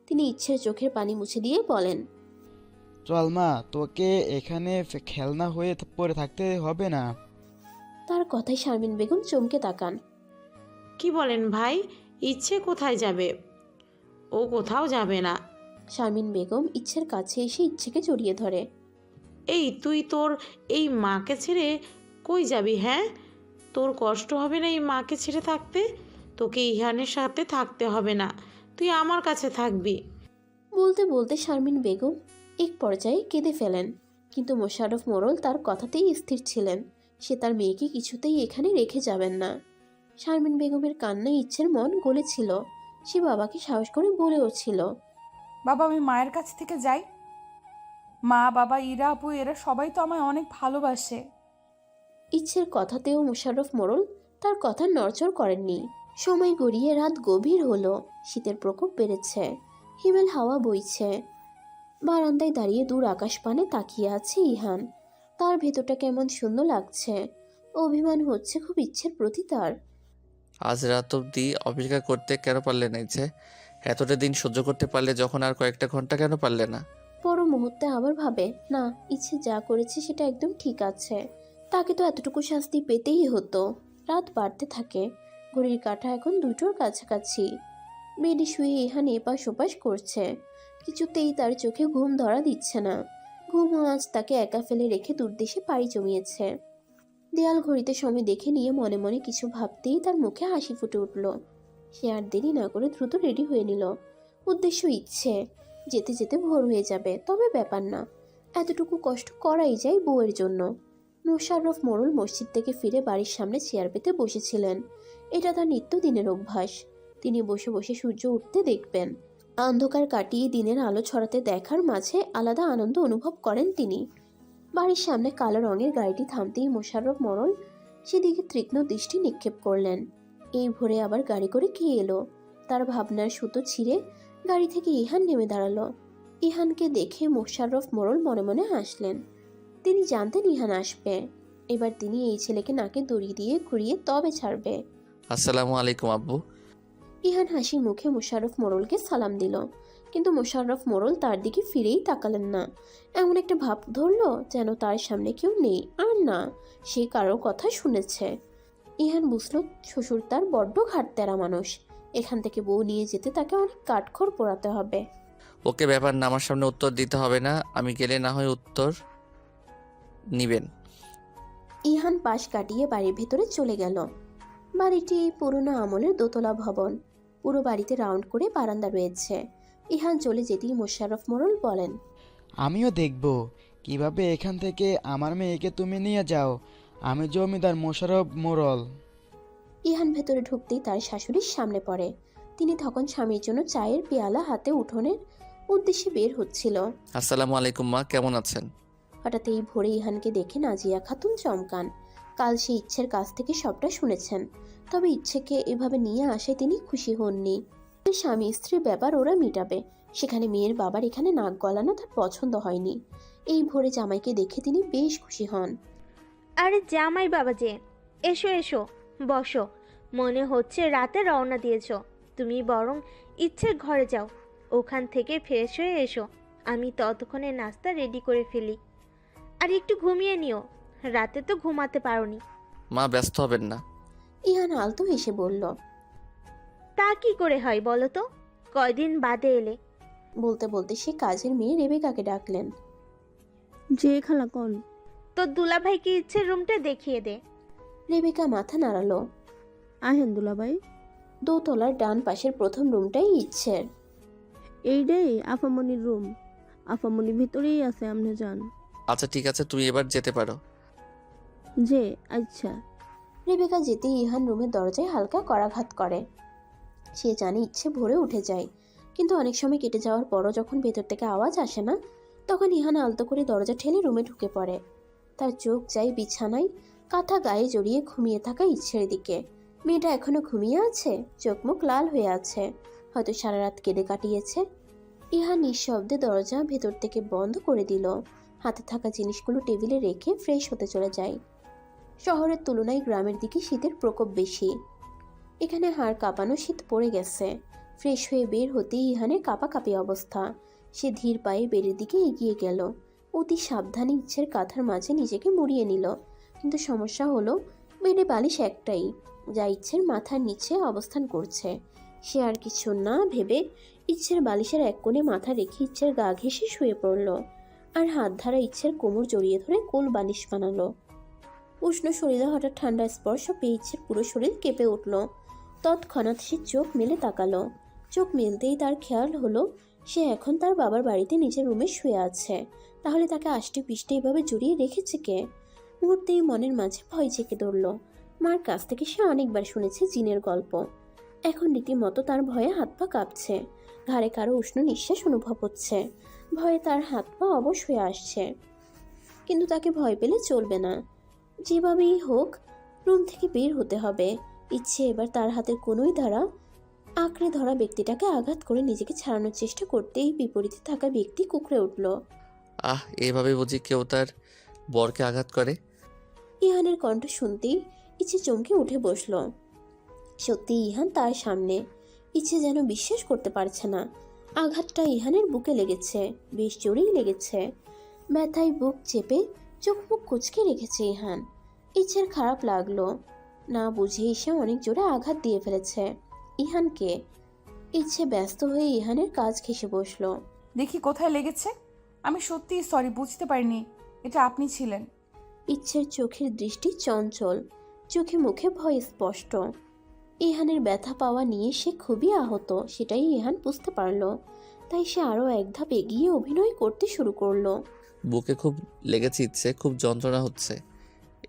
তিনি ইচ্ছের চোখের পানি মুছে দিয়ে বলেন, চল মা, তোকে এখানে খেলনা হয়ে পড়ে থাকতে হবে না। তার কথায় শারমিন বেগম চমকে তাকান। কি বলেন ভাই? ইচ্ছে কোথায় যাবে? ও কোথাও যাবে না। শারমিন বেগম ইচ্ছের কাছে এসে ইচ্ছেকে জড়িয়ে ধরে। এই তুই তোর এই মাকে ছেড়ে কই যাবি? হ্যাঁ, তোর কষ্ট হবে না এই মাকে ছেড়ে থাকতে? তোকে ইহানের সাথে থাকতে হবে না, তুই আমার কাছে থাকবি। বলতে বলতে শারমিন বেগম এক পর্যায়ে কেঁদে ফেলেন, কিন্তু মোশাররফ মোড়ল তার কথাতেই স্থির ছিলেন। সে তার মেয়েকে কিছুতেই এখানে রেখে যাবেন না। শারমিন বেগমের কান্নায় ইচ্ছের মন গলেছিল। সে বাবাকে সাহস করে বলেওছিল, বাবা আমি মায়ের কাছ থেকে যাই। মা, বাবা, ইরা, আপু এরা সবাই তো আমায় অনেক ভালোবাসে। ইচ্ছের কথাতেও মোশাররফ মোড়ল তার কথা নড়চড় করেননি। সময় গড়িয়ে রাত গভীর হলো। শীতের প্রকোপ বেড়েছে, হিমেল হাওয়া বইছে। বারান্দায় দাঁড়িয়ে দূর আকাশ পানে তাকিয়ে আছে ইহান। তার ভেতরটা কেমন শূন্য লাগছে। অভিমান হচ্ছে খুব ইচ্ছের প্রতি তার। আজ রাত অবধি অপেক্ষা করতে কেন পারলে না ইচ্ছে? এতটা দিন সহ্য করতে পারলে যখন, আর কয়েকটা ঘন্টা কেন পারলে না? পর মুহূর্তে আবার ভাবে, না, ইচ্ছে যা করেছে সেটা একদম ঠিক আছে। তাকে তো এতটুকু শাস্তি পেতেই হতো। রাত বাড়তে থাকে। ঘড়ির কাঁটা এখন 2টোর কাছাকাছি। বেডে শুয়ে ইহান এপাশ ওপাশ করছে। কিছুতেই তার চোখে ঘুম ধরা দিচ্ছে না। ঘুম আজ তাকে একা ফেলে রেখে দূরদেশে পাড়ি জমিয়েছে। দেয়াল ঘড়িতে সময় দেখে নিয়ে মনে মনে কিছু ভাবতেই তার মুখে হাসি ফুটে উঠল। সে আর দেরি না করে দ্রুত রেডি হয়ে নিল। উদ্দেশ্য ইচ্ছে। যেতে যেতে ভোর হয়ে যাবে, তবে ব্যাপার না। এতটুকু কষ্ট করাই যায় বউয়ের জন্য। মোশাররফ মোড়ল মসজিদ থেকে ফিরে বাড়ির সামনে চেয়ার পেতে বসেছিলেন। এটা তার নিত্যদিনের অভ্যাস। তিনি বসে বসে সূর্য উঠতে দেখবেন। অন্ধকার কাটিয়ে দিনের আলো ছড়াতে দেখার মাঝে আলাদা আনন্দ অনুভব করেন তিনি। বাড়ির সামনে কালো রঙের গাড়িটি থামতেই মোশাররফ মোড়ল সেদিকে তীক্ষ্ণ দৃষ্টি নিক্ষেপ করলেন। এই ভোরে আবার গাড়ি করে কে এলো? তার ভাবনার সুতো ছিঁড়ে গাড়ি থেকে ইহান নেমে দাঁড়ালো। ইহানকে দেখে মোশাররফ মোড়ল মনে মনে হাসলেন। তিনি জানতেন ইহান আসবে। এবার তিনি এই ছেলেকে নাকে দড়ি দিয়ে ঘুরিয়ে তবে ছাড়বে। আসসালামু আলাইকুম আব্বু। ইহান হাসি মুখে মোশাররফ মোড়লকে সালাম দিল, কিন্তু মোশাররফ মোড়ল তার দিকে ফিরেই তাকালেন না। এমন একটা ভাব ধরলো যেন তার সামনে কেউ নেই, আর না, সে কারোর কথা শুনেছে। ইহান বুঝলো শ্বশুর তার বড্ড ঘাটতেরা মানুষ। এখান থেকে বউ নিয়ে যেতে তাকে অনেক কাঠখড় পোড়াতে হবে। ওকে, ব্যাপার না, আমার সামনে উত্তর দিতে হবে না, আমি গেলে না হয় উত্তর নিবেন। ইহান পাশ কাটিয়ে বাড়ির ভেতরে চলে গেল। বাড়িটি পুরনো আমলের দোতলা ভবন। পুরো বাড়িতে রাউন্ড করে বারান্দা রয়েছে। ইহান চলে যেতেই মোশাররফ মোড়ল বলেন, আমিও দেখব কিভাবে এখান থেকে আমার মেয়েকে তুমি নিয়ে যাও। আমি জমিদার মোশাররফ মোড়ল। ইহান ভেতরে ঢুকতেই তার শাশুড়ির সামনে পড়ে। তিনি তখন স্বামীর জন্য চায়ের পেয়ালা হাতে উঠোনের উদ্দেশ্যে বের হচ্ছিল। আসসালামু আলাইকুম মা, কেমন আছেন? হঠাৎ এই ভোরে ইহানকে দেখে নাজিয়া খাতুন চমকান। কাল সে ইচ্ছের কাছ থেকে সবটা শুনেছেন, তবে ইচ্ছেকে এভাবে নিয়ে আসে তিনি খুশি হননি। স্বামী স্ত্রীর ব্যাপার ওরা মিটাবে, সেখানে মেয়ের বাবার এখানে নাক গলানো তার পছন্দ হয়নি। এই ভোরে জামাইকে দেখে তিনি বেশ খুশি হন। আরে জামাই বাবা যে, এসো এসো, বসো। মনে হচ্ছে রাতে রওনা দিয়েছো। তুমি বরং ইচ্ছের ঘরে যাও, ওখান থেকে ফ্রেশ হয়ে এসো। আমি ততক্ষণে নাস্তা রেডি করে ফেলি। আর একটু ঘুমিয়ে নিও, রাতে তো ঘুমাতে পারোনি। মা ব্যস্ত হবেন না। ইহান আলতো হেসে বলল, তা কি করে হয় বলো তো, কয়দিন বাদে এলে। বলতে বলতে সে কাজের মেয়ে রেবেকাকে ডাকলেন। যে খালা কন, তোর দুলাভাইকে ইচ্ছের রুমটা দেখিয়ে দে। রেবেকা মাথা নাড়ালো। আহেন দুলাভাই। দোতলার ডান পাশের প্রথম রুমটাই ইচ্ছের। এইটাই আফামনির রুম। আফামনি ভিতরেই আছে, আমনে যান। আচ্ছা ঠিক আছে, তুমি এবার যেতে পারো। যে আচ্ছা। রেবেকা যেতেই ইহান রুমের দরজায় হালকা করাঘাত করে। সে জানে ইচ্ছে ভরে উঠে যায়, কিন্তু অনেক সময় কেটে যাওয়ার পরও যখন ভেতর থেকে আওয়াজ আসে না, তখন ইহান আলতো করে দরজা ঠেলে রুমে ঢুকে পড়ে। তার চোখ যায় বিছানায় কাঁথা গায়ে জড়িয়ে ঘুমিয়ে থাকা ইচ্ছের দিকে। মেয়েটা এখনো ঘুমিয়ে আছে, চোখ মুখ লাল হয়ে আছে, হয়তো সারা রাত কেঁদে কাটিয়েছে। ইহান নিঃশব্দে দরজা ভেতর থেকে বন্ধ করে দিল। হাতে থাকা জিনিসগুলো টেবিলে রেখে ফ্রেশ হতে চলে যায়। শহরের তুলনায় গ্রামের দিকে শীতের প্রকোপ বেশি। এখানে হাড় কাঁপানো শীত পড়ে গেছে। ফ্রেশ হয়ে বের হতেই ইহানের কাঁপাকাঁপি অবস্থা। সে ধীর পায়ে বেডের দিকে এগিয়ে গেল। অতি সাবধানে ইচ্ছের কাঁথার মাঝে নিজেকে মুড়িয়ে নিল। কিন্তু সমস্যা হলো, বেডে বালিশ একটাই, যা ইচ্ছের মাথার নিচে অবস্থান করছে। সে আর কিছু না ভেবে ইচ্ছের বালিশের এক কোণে মাথা রেখে ইচ্ছের গা ঘেঁষে শুয়ে পড়ল, আর হাত ধারা ইচ্ছের কোমর জড়িয়ে ধরে কোল বালিশ বানালো। উষ্ণ শরীরে হঠাৎ ঠান্ডা স্পর্শ পেয়ে ইচ্ছের পুরো শরীর কেঁপে উঠল। তৎক্ষণাৎ সে চোখ মেলে তাকালো। চোখ মেলতেই তার খেয়াল হলো সে এখন তার বাবার বাড়িতে নিজের রুমে শুয়ে আছে। তাহলে তাকে আষ্টে পিষ্টে এভাবে জড়িয়ে রেখেছে কে? মুহূর্তেই মনের মাঝে ভয় চেকে ধরল। মার কাছ থেকে সে অনেকবার শুনেছে জিনের গল্প। এখন রীতিমতো তার ভয়ে হাত পা কাঁপছে। ঘাড়ে কারো উষ্ণ নিঃশ্বাস অনুভব হচ্ছে। ভয়ে তার হাত পা অবশ হয়ে আসছে। কিন্তু তাকে ভয় পেলে চলবে না। যেভাবেই হোক রুম থেকে বের হতে হবে। ইচ্ছে এবার তার হাতের কোনোই দ্বারা আঁকড়ে ধরা ব্যক্তিটাকে আঘাত করে নিজেকে ছাড়ানোর চেষ্টা করতেই বিপরীতে থাকা ব্যক্তি কুঁকড়ে উঠল। এভাবে বুঝি কেউ তার বরকে আঘাত করে? ইহানের কণ্ঠ শুনতেই ইচ্ছে চমকে উঠে বসল। সত্যি ইহান তার সামনে। ইচ্ছে যেন বিশ্বাস করতে পারছে না। আঘাতটা ইহানের বুকে লেগেছে, বেশ জোরেই লেগেছে। ব্যথায় বুক চেপে চোখ মুখ কুঁচকে রেখেছে ইহান। ইচ্ছের খারাপ লাগলো, না বুঝেই সে অনেক জোরে আঘাত দিয়ে ফেলেছে ইহানকে। ইচ্ছে ব্যস্ত হয়ে ইহানের কাজ ঘেঁষে বসলো। দেখি কোথায় লেগেছে। আমি সত্যিই সরি, বুঝতে পারিনি এটা আপনি ছিলেন। ইচ্ছের চোখের দৃষ্টি চঞ্চল, চোখে মুখে ভয় স্পষ্ট। ইহানের ব্যথা পাওয়া নিয়ে সে খুবই আহত, সেটাই ইহান বুঝতে পারল। তাই সে আরও এক ধাপ এগিয়ে অভিনয় করতে শুরু করলো। বুকে খুব লেগেছে ইচ্ছে, খুব যন্ত্রণা হচ্ছে।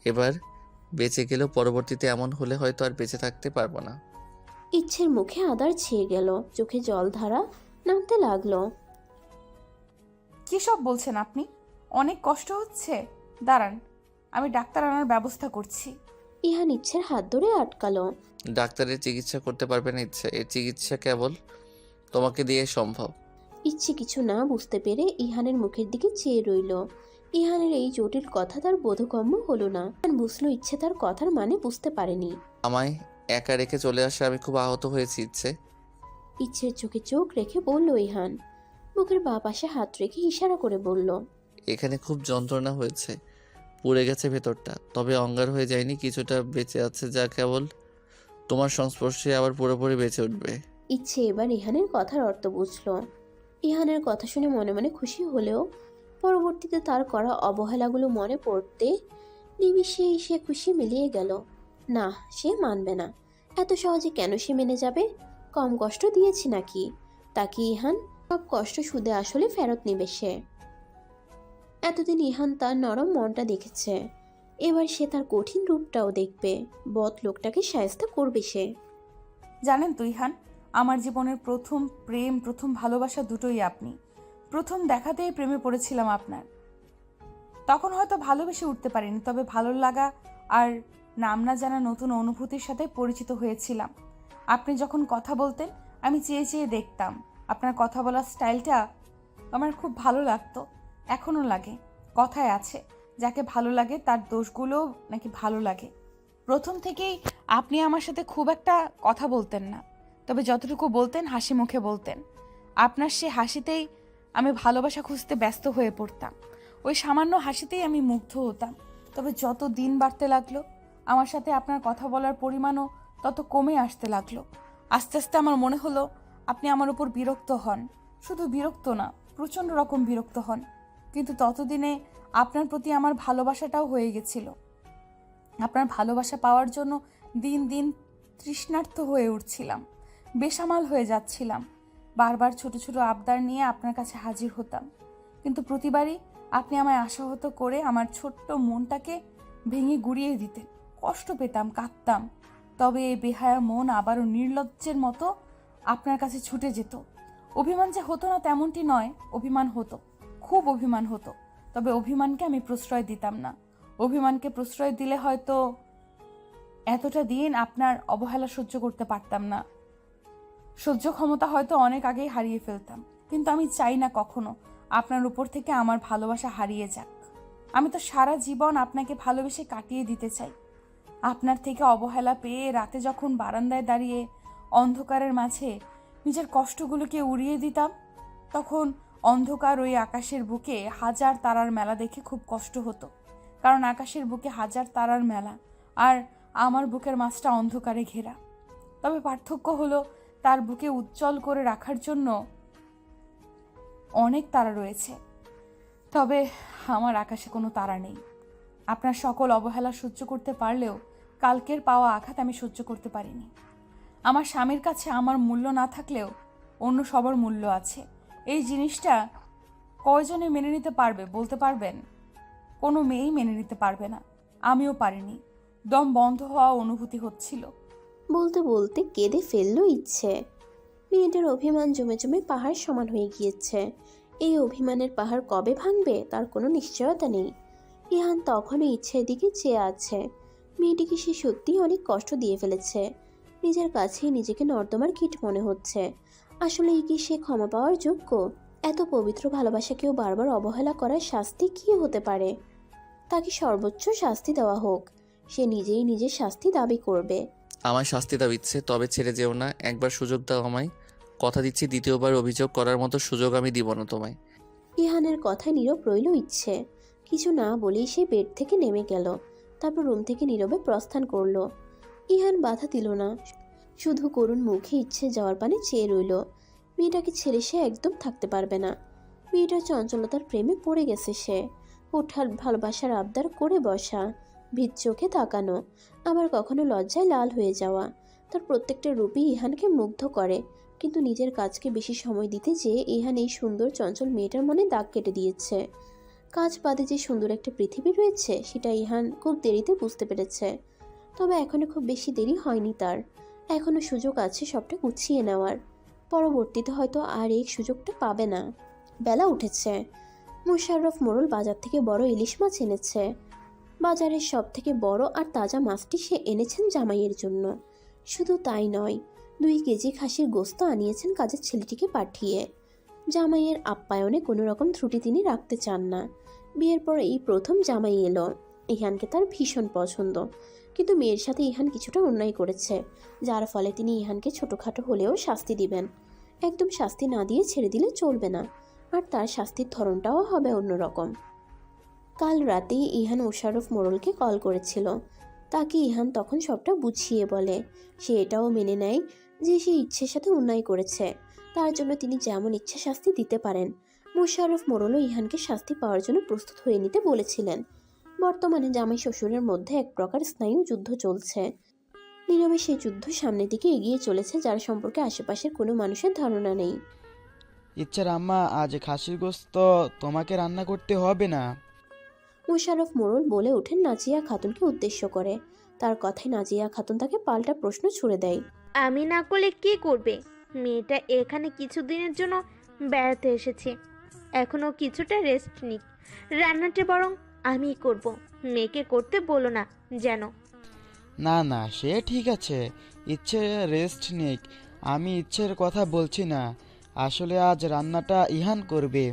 এবার বেঁচে গেলেও পরবর্তীতে এমন হলে হয়তো আর বেঁচে থাকতে পারবো না। ইচ্ছের মুখে আদার ছেয়ে গেল, চোখে জলধারা নামতে লাগলো। কী সব বলছেন আপনি? অনেক কষ্ট হচ্ছে। দাঁড়ান, আমি ডাক্তার আনার ব্যবস্থা করছি। ইহান ইচ্ছের হাত ধরে আটকালো। ডাক্তারের চিকিৎসা করতে পারবে না ইচ্ছে, এর চিকিৎসা কেবল তোমাকে দিয়ে সম্ভব। ইচ্ছে কিছু না বুঝতে পেরে ইহানের মুখের দিকে চেয়ে রইল। ইহানের এই জটিল কথা তার বোধগম্য হলো না। বুঝলো ইচ্ছে তার কথার মানে বুঝতে পারেনি। আমায় একা রেখে চলে আসে আমি খুব আহত হয়েছি ইচ্ছে। ইচ্ছের চোখে চোখ রেখে বলল ইহান। মুখের বাঁ পাশে হাত রেখে ইশারা করে বলল, এখানে খুব যন্ত্রণা হয়েছে, পুড়ে গেছে ভেতরটা, তবে অঙ্গার হয়ে যায়নি, কিছুটা বেঁচে আছে, যা কেবল তোমার সংস্পর্শে আবার পুরোপুরি বেঁচে উঠবে। ইচ্ছে এবার ইহানের কথার অর্থ বুঝলো। ইহানের কথা শুনে মনে মনে খুশি হলেও পরবর্তীতে তার করা অবহেলাগুলো মনে পড়তে নিমিষেই সে খুশি মিলিয়ে গেল। না, সে মানবে না। এত সহজে কেন সে মেনে যাবে? কম কষ্ট দিয়েছি নাকি তাকে ইহান? সব কষ্ট সুদে আসলে ফেরত নেবে সে। এতদিন ইহান তার নরম মনটা দেখেছে, এবার সে তার কঠিন রূপটাও দেখবে। বদ লোকটাকে শায়েস্তা করবে সে। জানেন তো ইহান, আমার জীবনের প্রথম প্রেম, প্রথম ভালোবাসা দুটোই আপনি। প্রথম দেখাতেই প্রেমে পড়েছিলাম আপনার। তখন হয়তো ভালোবেসে উঠতে পারিনি, তবে ভালো লাগা আর নাম না জানা নতুন অনুভূতির সাথে পরিচিত হয়েছিলাম। আপনি যখন কথা বলতেন আমি চেয়ে চেয়ে দেখতাম। আপনার কথা বলার স্টাইলটা আমার খুব ভালো লাগতো, এখনও লাগে। কথায় আছে, যাকে ভালো লাগে তার দোষগুলোও নাকি ভালো লাগে। প্রথম থেকেই আপনি আমার সাথে খুব একটা কথা বলতেন না, তবে যতটুকু বলতেন হাসি মুখে বলতেন। আপনার সে হাসিতেই আমি ভালোবাসা খুঁজতে ব্যস্ত হয়ে পড়তাম। ওই সামান্য হাসিতেই আমি মুগ্ধ হতাম। তবে যত দিন বাড়তে লাগলো আমার সাথে আপনার কথা বলার পরিমাণও তত কমে আসতে লাগলো। আস্তে আস্তে আমার মনে হলো আপনি আমার উপর বিরক্ত হন। শুধু বিরক্ত না, প্রচণ্ড রকম বিরক্ত হন। কিন্তু ততদিনে আপনার প্রতি আমার ভালোবাসাটাও হয়ে গেছিল। আপনার ভালোবাসা পাওয়ার জন্য দিন দিন তৃষ্ণার্ত হয়ে উঠছিলাম, বেসামাল হয়ে যাচ্ছিলাম। বারবার ছোট ছোট আবদার নিয়ে আপনার কাছে হাজির হতাম, কিন্তু প্রতিবারই আপনি আমায় আশাহত করে আমার ছোট্ট মনটাকে ভেঙে গুড়িয়ে দিতেন। কষ্ট পেতাম, কাঁদতাম। তবে এই বেহায়া মন আবারও নির্লজ্জের মতো আপনার কাছে ছুটে যেত। অভিমান যে হতো না তেমনটি নয়, অভিমান হতো, খুব অভিমান হতো, তবে অভিমানকে আমি প্রশ্রয় দিতাম না। অভিমানকে প্রশ্রয় দিলে হয়তো এতটা দিন আপনার অবহেলা সহ্য করতে পারতাম না। সহ্য ক্ষমতা হয়তো অনেক আগেই হারিয়ে ফেলতাম। কিন্তু আমি চাই না কখনো আপনার উপর থেকে আমার ভালোবাসা হারিয়ে যাক। আমি তো সারা জীবন আপনাকে ভালোবেসে কাটিয়ে দিতে চাই। আপনার থেকে অবহেলা পেয়ে রাতে যখন বারান্দায় দাঁড়িয়ে অন্ধকারের মাঝে নিজের কষ্টগুলোকে উড়িয়ে দিতাম, তখন অন্ধকার ওই আকাশের বুকে হাজার তারার মেলা দেখে খুব কষ্ট হতো। কারণ আকাশের বুকে হাজার তারার মেলা, আর আমার বুকের মাঝটা অন্ধকারে ঘেরা। তবে পার্থক্য হলো, তার বুকে উজ্জ্বল করে রাখার জন্য অনেক তারা রয়েছে, তবে আমার আকাশে কোনো তারা নেই। আপনার সকল অবহেলা সহ্য করতে পারলেও কালকের পাওয়া আঘাত আমি সহ্য করতে পারিনি। আমার স্বামীর কাছে আমার মূল্য না থাকলেও অন্য সবার মূল্য আছে। এই জিনিসটা কয়জনে মেনে নিতে পারবে বলতে পারবেন? কোনো মেয়েই মেনে নিতে পারবে না, আমিও পারিনি। দম বন্ধ হওয়া অনুভূতি হচ্ছিল। বলতে বলতে কেঁদে ফেললো ইচ্ছে। মেয়েটার অভিমান জমে জমে পাহাড় সমান হয়ে গিয়েছে। এই অভিমানের পাহাড় কবে ভাঙবে তার কোনো নিশ্চয়তা নেই। ইহান তখনও ইচ্ছের দিকে চেয়ে আছে। মেয়েটিকে সে সত্যিই অনেক কষ্ট দিয়ে ফেলেছে। নিজের কাছেই নিজেকে নর্দমার কীট মনে হচ্ছে। আসলে কি সে ক্ষমা পাওয়ার যোগ্য? এত পবিত্র ভালোবাসাকেও বারবার অবহেলা করার শাস্তি কী হতে পারে? তাকে সর্বোচ্চ শাস্তি দেওয়া হোক। সে নিজেই নিজের শাস্তি দাবি করবে। আমায় শাস্তি দাও ইচ্ছে, তবে ছেড়ে যেও না। একবার সুযোগ দাও আমায়, কথা দিচ্ছি দ্বিতীয়বার অভিযোগ করার মতো সুযোগ আমি দিব না তোমায়। ইহানের কথায় নীরব রইল ইচ্ছে। কিছু না বলেই সে বেড থেকে নেমে গেল। তারপর রুম থেকে নীরবে প্রস্থান করলো। ইহান বাধা দিল না, শুধু করুণ মুখে ইচ্ছে যাওয়ার পানে চেয়ে রইল। মেয়েটাকে ছেড়ে সে একদম থাকতে পারবে না। মেয়েটার চঞ্চলতার প্রেমে পড়ে গেছে সে। ওঠার ভালোবাসার আবদার করে বসা, ভিত চোখে তাকানো, আবার কখনো লজ্জায় লাল হয়ে যাওয়া। তার প্রত্যেকটা রূপই ইহানকে মুগ্ধ করে। কিন্তু নিজের কাজকে বেশি সময় দিতে যেয়ে ইহান এই সুন্দর চঞ্চল মেয়েটার মনে দাগ কেটে দিয়েছে। কাজ বাদে যে সুন্দর একটা পৃথিবী রয়েছে সেটা ইহান খুব দেরিতে বুঝতে পেরেছে। তবে এখনো খুব বেশি দেরি হয়নি তার। এখনো সুযোগ আছে সবটা গুছিয়ে নেওয়ার। পরবর্তীতে হয়তো আর এই সুযোগটা পাবে না। বেলা উঠেছে। মোশাররফ মোড়ল বাজার থেকে বড় ইলিশ মাছ এনেছে। বাজারের সব থেকে বড় আর তাজা মাছটি সে এনেছেন জামাইয়ের জন্য। শুধু তাই নয়, 2 কেজি খাসির গোস্ত আনিয়েছেন কাজের ছেলেটিকে পাঠিয়ে। জামাইয়ের আপ্যায়নে কোনো রকম ত্রুটি তিনি রাখতে চান না। বিয়ের পর এই প্রথম জামাই এলো। ইহানকে তার ভীষণ পছন্দ, কিন্তু মেয়ের সাথে ইহান কিছুটা অন্যায় করেছে, যার ফলে তিনি ইহানকে ছোটোখাটো হলেও শাস্তি দিবেন। একদম শাস্তি না দিয়ে ছেড়ে দিলে চলবে না, আর তার শাস্তির ধরনটাও হবে অন্যরকম। কাল রাতেই ইহান মোশাররফ মোড়লকে কল করেছিল। তাকে ইহান তখন সবটা বুঝিয়ে বলে। সে এটাও মেনে নেয় যে সে ইচ্ছের সাথে অন্যায় করেছে, তার জন্য তিনি যেমন ইচ্ছা শাস্তি দিতে পারেন। মোশাররফ মোড়লও ইহানকে শাস্তি পাওয়ার জন্য প্রস্তুত হয়ে নিতে বলেছিলেন। বর্তমানে জামাই শ্বশুরের মধ্যে এক প্রকার স্নায়ু যুদ্ধ চলছে। নীরবে সেই যুদ্ধ সামনের দিকে এগিয়ে চলেছে, যার সম্পর্কে আশেপাশের কোনো মানুষের ধারণা নেই। ইচ্ছার আম্মা, আজ খাসির গোস্ত তোমাকে রান্না করতে হবে না। মোশাররফ মোড়ল বলে ওঠেন নাজিয়া খাতুনকে উদ্দেশ্য করে। তার কথায় নাজিয়া খাতুন তাকে পাল্টা প্রশ্ন ছুড়ে দেয়। আমি না করলে কে করবে? মেয়েটা এখানে কিছুদিনের জন্য বেড়াতে এসেছে, এখনো কিছুটা রেস্ট নিক। রান্নাটা বরং আমিই করব, মেয়েকে করতে বলো না যেন। না না, সে ঠিক আছে, ইচ্ছে রেস্ট নিক। আমি ইচ্ছের কথা বলছি না, আসলে আজ রান্নাটা ইহান করবে।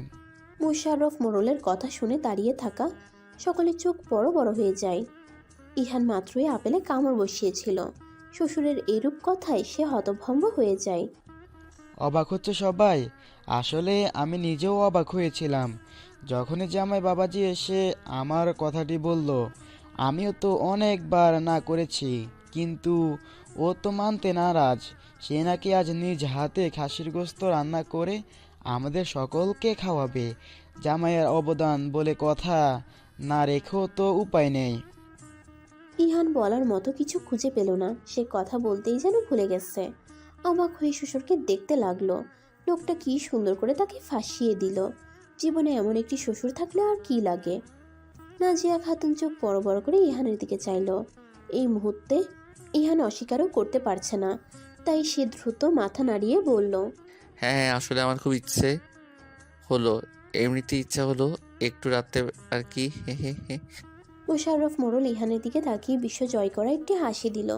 মোশাররফ মোড়লের কথা শুনে দাঁড়িয়ে থাকা সকলের চোখ বড় বড় হয়ে যায়। ইহান মাত্রই আপেলে কামড় বসিয়েছিল। শ্বশুরের এরূপ কথায় সে হতভম্ব হয়ে যায়। অবাক হচ্ছে সবাই? আসলে আমি নিজেও অবাক হয়েছিলাম যখনই জামাই বাবাজি এসে আমার কথাটি বলল। আমিও তো অনেকবার না করেছি, কিন্তু ও তো মানতে নারাজ। সে নাকি আজ নিজ হাতে খাসির গোস্ত রান্না করে আমাদের সকলকে খাওয়াবে। জামাইয়ের অবদান বলে কথা, না রেখেও তো উপায় নেই। ইহান বলার মতো কিছু খুঁজে পেল না। সে কথা বলতেই যেন ভুলে গেছে। অবাক হয়ে শ্বশুরকে দেখতে লাগলো। লোকটা কি সুন্দর করে তাকে ফাঁসিয়ে দিল। জীবনে এমন একটি শ্বশুর থাকলে আর কি লাগে। নাজিয়া খাতুন চোখ বড় বড় করে ইহানের দিকে চাইল। এই মুহূর্তে ইহান অস্বীকারও করতে পারছে না, তাই সে দ্রুত মাথা নাড়িয়ে বলল, হ্যাঁ হ্যাঁ, আসলে আমার খুব ইচ্ছে হলো এমনিতে ইচ্ছা হলো একটু রাতে আর কি। হে হে হে। মোশাররফ মোড়ল ইহানের দিকে তাকিয়ে বিশ্ব জয় করা একটি হাসি দিল।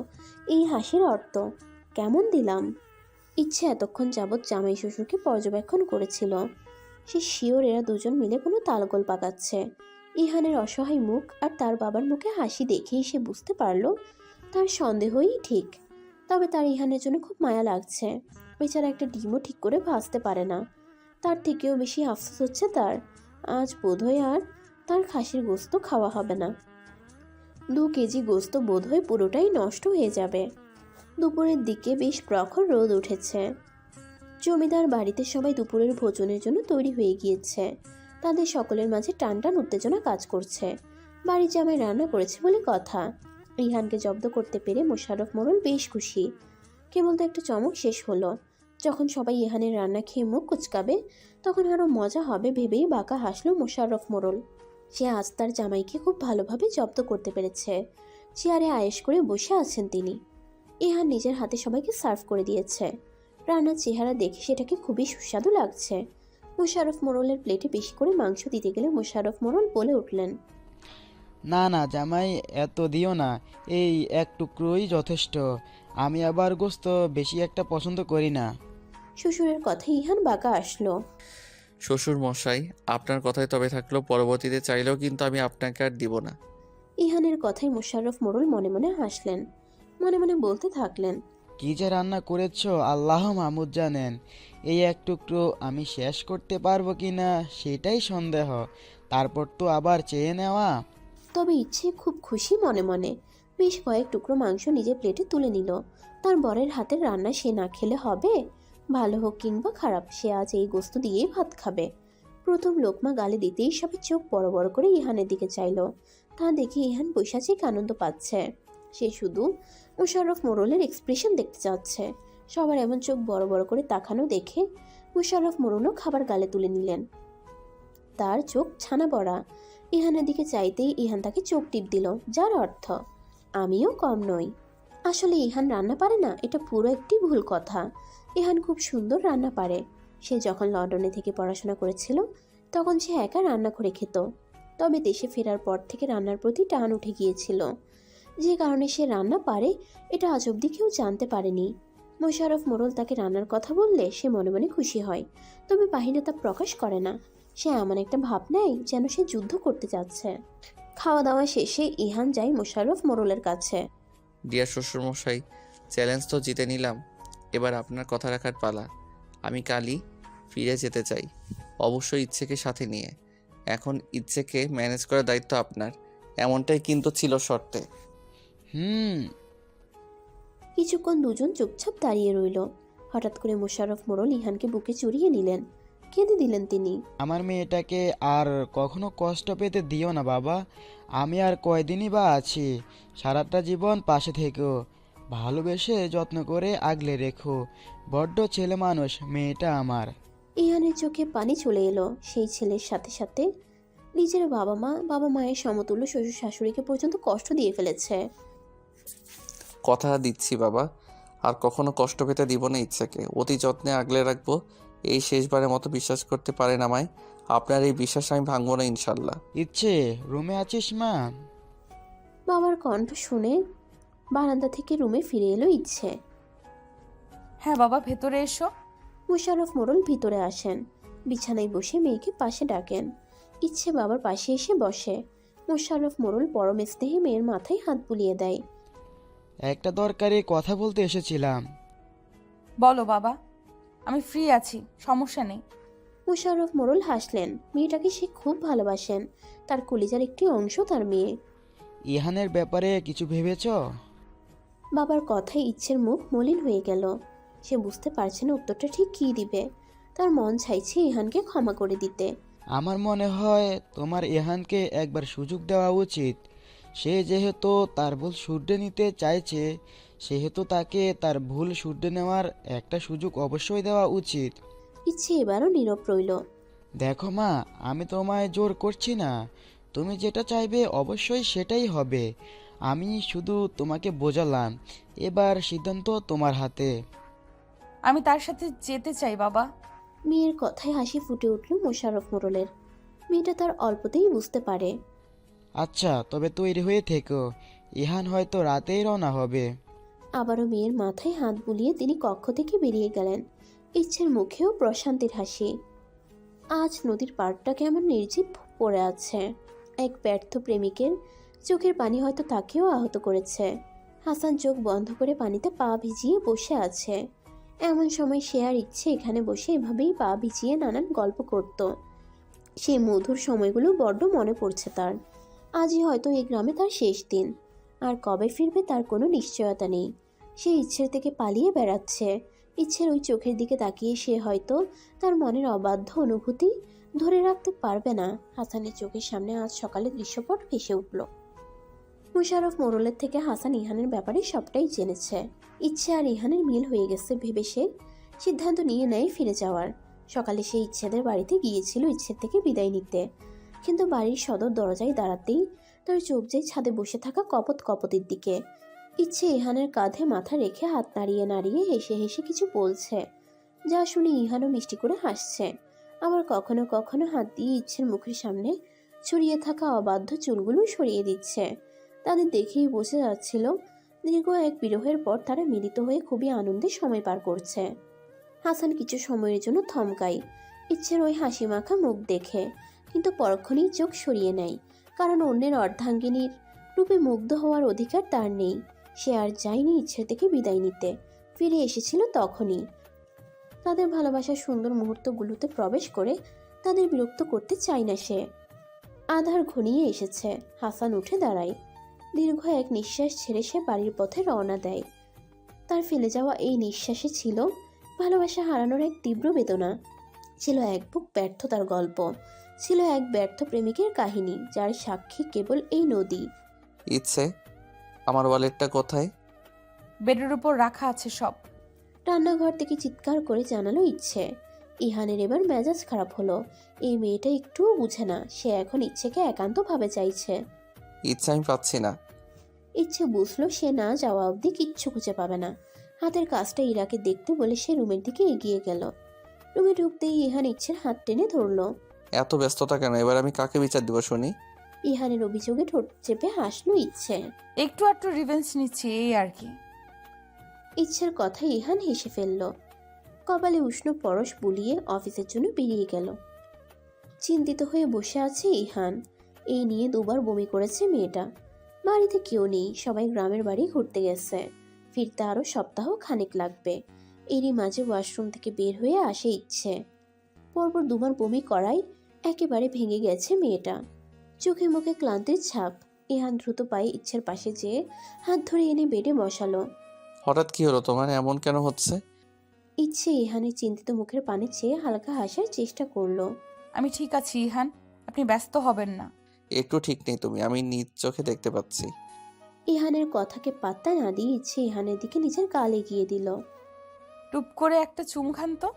এই হাসির অর্থ কেমন দিলাম? ইচ্ছে এতক্ষণ যাবৎ জামাই শ্বশুরকে পর্যবেক্ষণ করেছিল। সে শিওর এরা দুজন মিলে কোনো তালগোল পাকাচ্ছে। ইহানের অসহায় মুখ আর তার বাবার মুখে হাসি দেখেই সে বুঝতে পারল তার সন্দেহই ঠিক। তবে তার ইহানের জন্য খুব মায়া লাগছে। বেচারা একটা ডিমও ঠিক করে ভাজতে পারে না। তার থেকেও বেশি আফসোস হচ্ছে তার আজ বোধহয় আর তার খাসির গোস্ত খাওয়া হবে না। 2 কেজি গোস্ত বোধহয় পুরোটাই নষ্ট হয়ে যাবে। দুপুরের দিকে বেশ প্রখর রোদ উঠেছে। জমিদার বাড়িতে সবাই দুপুরের ভোজনের জন্য তৈরি হয়ে গিয়েছে। তাদের সকলের মাঝে টানটান উত্তেজনা কাজ করছে। বাড়ির জামাই রান্না করেছে বলে কথা। রিহানকে জব্দ করতে পেরে মোশাররফ মোড়ল বেশ খুশি। কেবল তো একটা চমক শেষ হলো। যখন সবাই ইহানের রান্না খেয়ে মুখ কুচকাবে তখন আরও মজা হবে ভেবেই বাঁকা হাসলো মোশাররফ মোড়ল। সে আজ তার জামাইকে খুব ভালোভাবে জব্দ করতে পেরেছে। চেয়ারে আয়েশ করে বসে আছেন তিনি। ইহান নিজের হাতে সবাইকে সার্ভ করে দিয়েছে। রান্নার চেহারা দেখে সেটাকে খুবই সুস্বাদু লাগছে। মোশাররফ মোড়লের প্লেটে বেশি করে মাংস দিতে গেলে মোশাররফ মোড়ল বলে উঠলেন, না না জামাই, এত দিও না, এই এক টুকরোই যথেষ্ট। আমি আবার গোস্ত বেশি একটা পছন্দ করি না। শ্বশুরের কথায় ইহান বাঁকা আসলো। শ্বশুর মশাই, আপনার কথাই তবে থাকলো, পরবর্তীতে চাইলেও কিন্তু আমি আপনাকে আর দিব না। ইহানের কথায় মোশাররফ মোড়ল মনে মনে হাসলেন। মনে মনে বলতে থাকলেন, কি যে রান্না করেছো আল্লাহ মাহমুদ জানেন। এই এক টুকরো আমি শেষ করতে পারবো কি না সেটাই সন্দেহ, তারপর তো আবার চেয়ে নেওয়া। তবে ইচ্ছে খুব খুশি মনে মনে। বেশ কয়েক টুকরো মাংস নিজের প্লেটে তুলে নিল। তার বরের হাতের রান্না সে না খেলে হবে? ভালো হোক কিংবা খারাপ, সে আজ এই গোস্ত দিয়েই ভাত খাবে। প্রথম লোকমা গালে দিতেই সবাই চোখ বড় বড় করে ইহানের দিকে চাইল। তা দেখে ইহান বৈশাচিক আনন্দ পাচ্ছে। সে শুধু মোশাররফ মোড়লের এক্সপ্রেশন দেখতে চাচ্ছে। সবার এমন চোখ বড় বড় করে তাকানো দেখে মোশাররফ মোড়লও খাবার গালে তুলে নিলেন। তার চোখ ছানা বড়া। ইহানের দিকে চাইতেই ইহান তাকে চোখ টিপ দিল, যার অর্থ আমিও কম নই। আসলে ইহান রান্না পারে না, এটা পুরো একটি ভুল কথা। ইহান খুব সুন্দর রান্না পারে। সে যখন লন্ডনে থেকে পড়াশোনা করেছিল তখন সে একা রান্না করে খেত। তবে দেশে ফেরার পর থেকে রান্নার প্রতি টান উঠে গিয়েছিল। যে কারণে সে রান্না পারে এটা আজ অবধি কেউ জানতে পারেনি। মোশাররফ মোড়ল তাকে রান্নার কথা বললে সে মনে মনে খুশি হয়, তবে বাহিরে তা প্রকাশ করে না। সে এমন একটা ভাব নেয় যেন সে যুদ্ধ করতে যাচ্ছে। খাওয়া দাওয়া শেষে ইহান যায় মোশাররফ মোড়লের কাছে। ডিয়ার শ্বশুর মশাই, চ্যালেঞ্জ তো জিতে নিলাম, এবার আপনার কথা রাখার পালা। আমি কালই ফিরে যেতে চাই, অবশ্যই ইচ্ছেকে সাথে নিয়ে। এখন ইচ্ছেকে ম্যানেজ করার দায়িত্ব আপনার, এমনটাই কিন্তু ছিল শর্তে। কিছুক্ষণ দুজন চুপচাপ দাঁড়িয়ে রইল। হঠাৎ করে মোশাররফ মোড়ল ইহানকে বুকে জড়িয়ে নিলেন। কেঁদে দিলেন তিনি। আমার মেয়েটাকে আর কখনো কষ্ট পেতে দিও না বাবা। আমি আর কয়দিনই বা আছি, সারাটা জীবন পাশে থেকো, ভালোবেসে যত্ন করে আগলে রেখো। বড্ড ছেলে মানুষ মেয়েটা আমার। ইহানের চোখে পানি চলে এলো। সেই ছেলের সাথে সাথে নিজের বাবা মায়ের সমতুল্য শ্বশুর শাশুড়িকে পর্যন্ত কষ্ট দিয়ে ফেলেছে। কথা দিচ্ছি বাবা, আর কখনো কষ্ট পেতে দিব না ইচ্ছেকে, অতি যত্নে আগলে রাখবো। এই শেষবারের মতো বিশ্বাস করতে পারেন আমায়, আপনার এই বিশ্বাস আমি ভাঙবো না ইনশাল্লাহ। ইচ্ছে, রুমে আছিস মা? বাবার কণ্ঠ শুনে বারান্দা থেকে রুমে ফিরে এলো ইচ্ছে। হ্যাঁ বাবা, ভেতরে এসো। মোশাররফ মোড়ল ভিতরে আসেন। বিছানায় বসে মেয়েকে পাশে ডাকেন। ইচ্ছে বাবার পাশে এসে বসে। মোশাররফ মোড়ল পরম স্নেহে মেয়ের মাথায় হাত বুলিয়ে দেয়। একটা দরকারি কথা বলতে এসেছিলাম। বলো বাবা, আমি ফ্রি আছি, সমস্যা নেই। মোশাররফ মোড়ল হাসলেন। মেয়েটাকে সে খুব ভালোবাসেন। তার কলিজার একটি অংশ তার মেয়ে। ইহানের ব্যাপারে কিছু ভেবেছো? বাবার কথায় ইচ্ছের মুখ মলিন হয়ে গেল। সে বুঝতে পারছে না উত্তরটা ঠিক কী দিবে। তার মন চাইছে ইহানকে ক্ষমা করে দিতে। আমার মনে হয় তোমার ইহানকে একবার সুযোগ দেওয়া উচিত। সে যেহেতু তার ভুল শুধরে নিতে চাইছে, সেহেতু তাকে তার ভুল শুধরে নেওয়ার একটা সুযোগ অবশ্যই দেওয়া উচিত। ইচ্ছে এবারও নীরব রইল। দেখো মা, আমি তোমায় জোর করছি না। তুমি যেটা চাইবে অবশ্যই সেটাই হবে। আমি শুধু তোমাকে বোঝালাম। এবার সিদ্ধান্ত তোমার হাতে। আমি তার সাথে যেতে চাই বাবা। মেয়ের কথায় হাসি ফুটে উঠল মোশাররফ মোড়লের। মেয়েটা তার অল্পতেই বুঝতে পারে। আচ্ছা, তবে তৈরি হয়ে থেকো, ইহান হয়তো রাতেই রওনা হবে। আবারও মেয়ের মাথায় হাত বুলিয়ে তিনি কক্ষ থেকে বেরিয়ে গেলেন। ইচ্ছের মুখেও প্রশান্তির হাসি। আজ নদীর পাড়টা কেমন নির্জীব পড়ে আছে। এক ব্যর্থ প্রেমিকের চোখের পানি হয়তো তাকেও আহত করেছে। হাসান চোখ বন্ধ করে পানিতে পা ভিজিয়ে বসে আছে। এমন সময় সে আর ইচ্ছে এখানে বসে এভাবেই পা ভিজিয়ে নানান গল্প করত। সেই মধুর সময়গুলো বড্ড মনে পড়ছে তার। আজই হয়তো এই গ্রামে তার শেষ দিন। আর কবে ফিরবে তার কোনো নিশ্চয়তা নেই। সে ইচ্ছের থেকে পালিয়ে বেড়াচ্ছে। ইচ্ছের ওই চোখের দিকে তাকিয়ে সে হয়তো তার মনের অবাধ্য অনুভূতি ধরে রাখতে পারবে না। হাসানের চোখের সামনে আজ সকালে দৃশ্যপট ভেসে উঠল। মোশাররফ মোড়লের থেকে হাসান ইহানের ব্যাপারে সবটাই জেনেছে। ইচ্ছে আর ইহানের মিল হয়ে গেছে ভেবে সে সিদ্ধান্ত নিয়ে নেয় ফিরে যাওয়ার। সকালে সে ইচ্ছেদের বাড়িতে গিয়েছিল ইচ্ছের থেকে বিদায় নিতে, কিন্তু বাড়ির সদর দরজায় দাঁড়াতেই তার চোখ যায় ছাদে বসে থাকা কপত কপতির দিকে। ইচ্ছে ইহানের কাঁধে মাথা রেখে হাত নাড়িয়ে নাড়িয়ে হেসে হেসে কিছু বলছে, যা শুনে ইহানও মিষ্টি করে হাসছে। আবার কখনো কখনো হাত দিয়ে ইচ্ছের মুখের সামনে ছড়িয়ে থাকা অবাধ্য চুলগুলো সরিয়ে দিচ্ছে। তাদের দেখেই বোঝা যাচ্ছিল দীর্ঘ এক বিরহের পর তারা মিলিত হয়ে খুবই আনন্দে সময় পার করছে। হাসান কিছু সময়ের জন্য থমকায় ইচ্ছের ওই হাসি মাখা মুখ দেখে, কিন্তু পরক্ষণেই চোখ সরিয়ে নেয়, কারণ অন্যের অর্ধাঙ্গিনীর রূপে মুগ্ধ হওয়ার অধিকার তার নেই। সে আর যায়নি ইচ্ছের থেকে বিদায় নিতে, ফিরে এসেছিল তখনই। তাদের ভালোবাসার সুন্দর মুহূর্তগুলোতে প্রবেশ করে তাদের বিরক্ত করতে চায় না সে। আধার ঘনিয়ে এসেছে। হাসান উঠে দাঁড়ায়। দীর্ঘ এক নিঃশ্বাস ছেড়ে সে বাড়ির পথে রওনা দেয়। তার ফেলে যাওয়া এই নিঃশ্বাসে ছিল ভালোবাসা হারানোর এক তীব্র বেদনা, ছিল এক বুক ব্যর্থতার গল্প, ছিল এক ব্যর্থ প্রেমিকের কাহিনী, যার সাক্ষী কেবল এই নদী। ইচ্ছে, আমার ওয়ালেটটা কোথায়? বেডের উপর রাখা আছে সব। রান্নাঘর থেকে চিৎকার করে জানালো ইচ্ছে। ইহানের এবার মেজাজ খারাপ হলো। এই মেয়েটা একটুও বুঝে না, সে এখন ইচ্ছেকে একান্তভাবে চাইছে। ইচ্ছে, আমি পাচ্ছি না। ইচ্ছে বুঝলো সে না যাওয়া অবধি কিচ্ছু খুঁজে পাবে না। হাতের কাজটা ইরাকে দেখতে বলে সে রুমের দিকে এগিয়ে গেল। রুমে ঢুকতেই ইহান ইচ্ছের হাত টেনে ধরলো। এত ব্যস্ততা কেন? এবার আমি কাকে বিচার দিব শুনি? ইহানের অভিযোগে ঠোঁট চেপে হাসলো ইচ্ছে। একটু একটু রিভেঞ্জ নিচ্ছি, এই আর কি। ইচ্ছের কথায় ইহান হেসে ফেলল। কপালে উষ্ণ পরশ বুলিয়ে অফিসের জন্য বেরিয়ে গেল। চিন্তিত হয়ে বসে আছে ইহান। এই নিয়ে দুবার বমি করেছে মেয়েটা। বাড়িতে কেউ নেই, সবাই গ্রামের বাড়ি ঘুরতে গেছে। ফিরতে আরও সপ্তাহ খানেক লাগবে। এরই মাঝে ওয়াশরুম থেকে বের হয়ে আসে ইচ্ছে। পরপর দুবার বমি করায় একেবারে ভেঙে গেছে মেয়েটা। চোখে মুখে ক্লান্তির ছাপ। ইহান দ্রুত পায়ে ইচ্ছের পাশে যেয়ে হাত ধরে এনে বেডে বসালো। হঠাৎ কি হলো তোমার? এমন কেন হচ্ছে? ইচ্ছে ইহানের চিন্তিত মুখের পানে চেয়ে হালকা হাসার চেষ্টা করলো। আমি ঠিক আছি ইহান, আপনি ব্যস্ত হবেন না। একটু ঠিক নেই তুমি, আমি নিজ চোখে দেখতে পাচ্ছি। ইহানের কথাকে পাত্তা না দিয়ে ইচ্ছে ইহানের দিকে নিজের গাল এগিয়ে দিল। টুপ করে একটা চুম খান তো।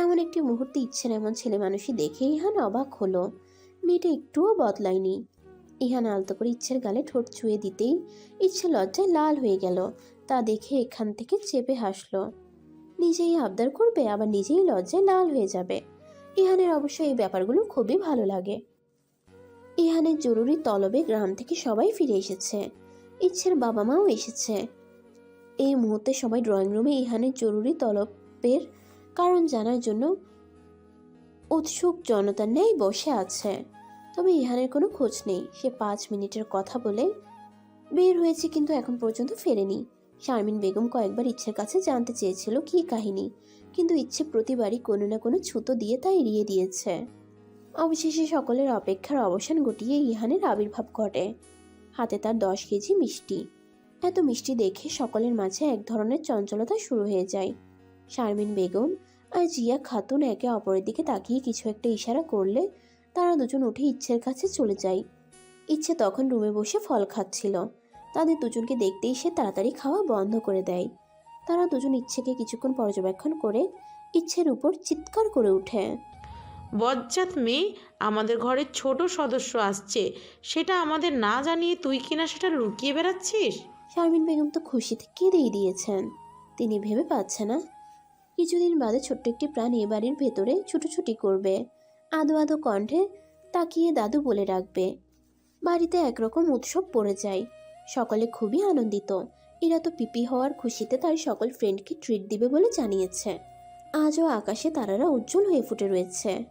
এমন একটি মুহূর্তে ইচ্ছের এমন ছেলে মানুষই দেখে ইহান অবাক হলো। মেয়েটা একটুও বদলায়নি। ইহান আলতো করে ইচ্ছের গালে ঠোঁট ছুঁয়ে দিতেই ইচ্ছে লজ্জায় লাল হয়ে গেল। তা দেখে এখান থেকে চেপে হাসলো। নিজেই আবদার করবে, আবার নিজেই লজ্জায় লাল হয়ে যাবে। ইহানের অবশ্য এই ব্যাপারগুলো খুবই ভালো লাগে। ইহানের জরুরি তলবে গ্রাম থেকে সবাই ফিরে এসেছে। ইচ্ছের বাবা মাও এসেছে। এই মুহূর্তে সবাই ড্রয়িং রুমে ইহানের জরুরি তলবের কারণ জানার জন্য উৎসুক জনতার ন্যায় বসে আছে। তবে ইহানের কোনো খোঁজ নেই। সে 5 মিনিটের কথা বলে বের হয়েছে, কিন্তু এখন পর্যন্ত ফেরেনি। শারমিন বেগম কয়েকবার ইচ্ছের কাছে জানতে চেয়েছিল কী কাহিনী, কিন্তু ইচ্ছে প্রতিবারই কোনো না কোনো ছুতো দিয়ে তা এড়িয়ে দিয়েছে। অবশেষে সকলের অপেক্ষার অবসান ঘটিয়ে ইহানের আবির্ভাব ঘটে। হাতে তার 10 কেজি মিষ্টি। এত মিষ্টি দেখে সকলের মাঝে এক ধরনের চঞ্চলতা শুরু হয়ে যায়। শারমিন বেগম আর জিয়া খাতুন একে অপরের দিকে তাকিয়ে কিছু একটা ইশারা করলে তারা দুজন উঠে ইচ্ছের কাছে চলে যায়। ইচ্ছে তখন রুমে বসে ফল খাচ্ছিল। তাদের দুজনকে দেখতেই সে তাড়াতাড়ি খাওয়া বন্ধ করে দেয়। তারা দুজন ইচ্ছেকে কিছুক্ষণ পর্যবেক্ষণ করে ইচ্ছের উপর চিৎকার করে ওঠে। বজ্জাত মেয়ে, আমাদের ঘরের ছোট সদস্য আসছে, সেটা আমাদের না জানিয়ে তুই কিনা সেটা লুকিয়ে বেড়াচ্ছিস? শারমিন বেগম তো খুশিতে কেঁদেই দিয়েছেন। তিনি ভেবে পাচ্ছে না কিছুদিন বাদে ছোট্ট একটি প্রাণ এ বাড়ির ভেতরে ছুটোছুটি করবে। আদো আদো কণ্ঠে তাকিয়ে দাদু বলে রাখবে। বাড়িতে একরকম উৎসব পড়ে যায়। সকলে খুবই আনন্দিত। এরা তো পিপি হওয়ার খুশিতে তার সকল ফ্রেন্ডকে ট্রিট দিবে বলে জানিয়েছে। আজও আকাশে তারারা উজ্জ্বল হয়ে ফুটে রয়েছে।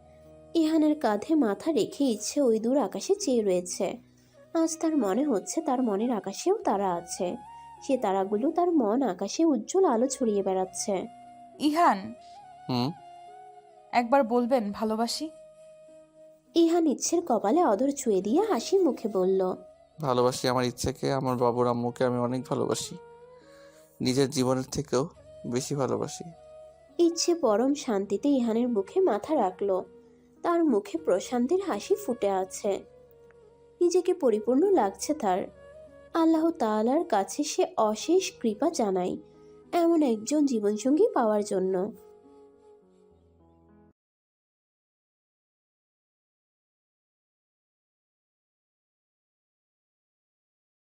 ইহানের কাঁধে মাথা রেখে ইচ্ছে ওই দূর আকাশে চেয়ে রয়েছে। আজ তার মনে হচ্ছে তার মনের আকাশেও তারা আছে। সে তারাগুলো তার মন আকাশে উজ্জ্বল আলো ছড়িয়ে বেড়াচ্ছে। ইহান, হুম। একবার বলবেন ভালোবাসি? ইহান ইচ্ছের কপালে অধর ছুঁয়ে দিয়ে হাসি মুখে বলল, ভালোবাসি আমার ইচ্ছেকে, আমার বাবুর আম্মুকে আমি অনেক ভালোবাসি, নিজের জীবনের থেকেও বেশি ভালোবাসি। ইচ্ছে পরম শান্তিতে ইহানের মুখে মাথা রাখল। তার মুখে প্রশান্তির হাসি ফুটে আছে। নিজেকে পরিপূর্ণ লাগছে তার। আল্লাহ তাআলার কাছে সে অশেষ কৃপা জানায় এমন একজন জীবনসঙ্গী পাওয়ার জন্য।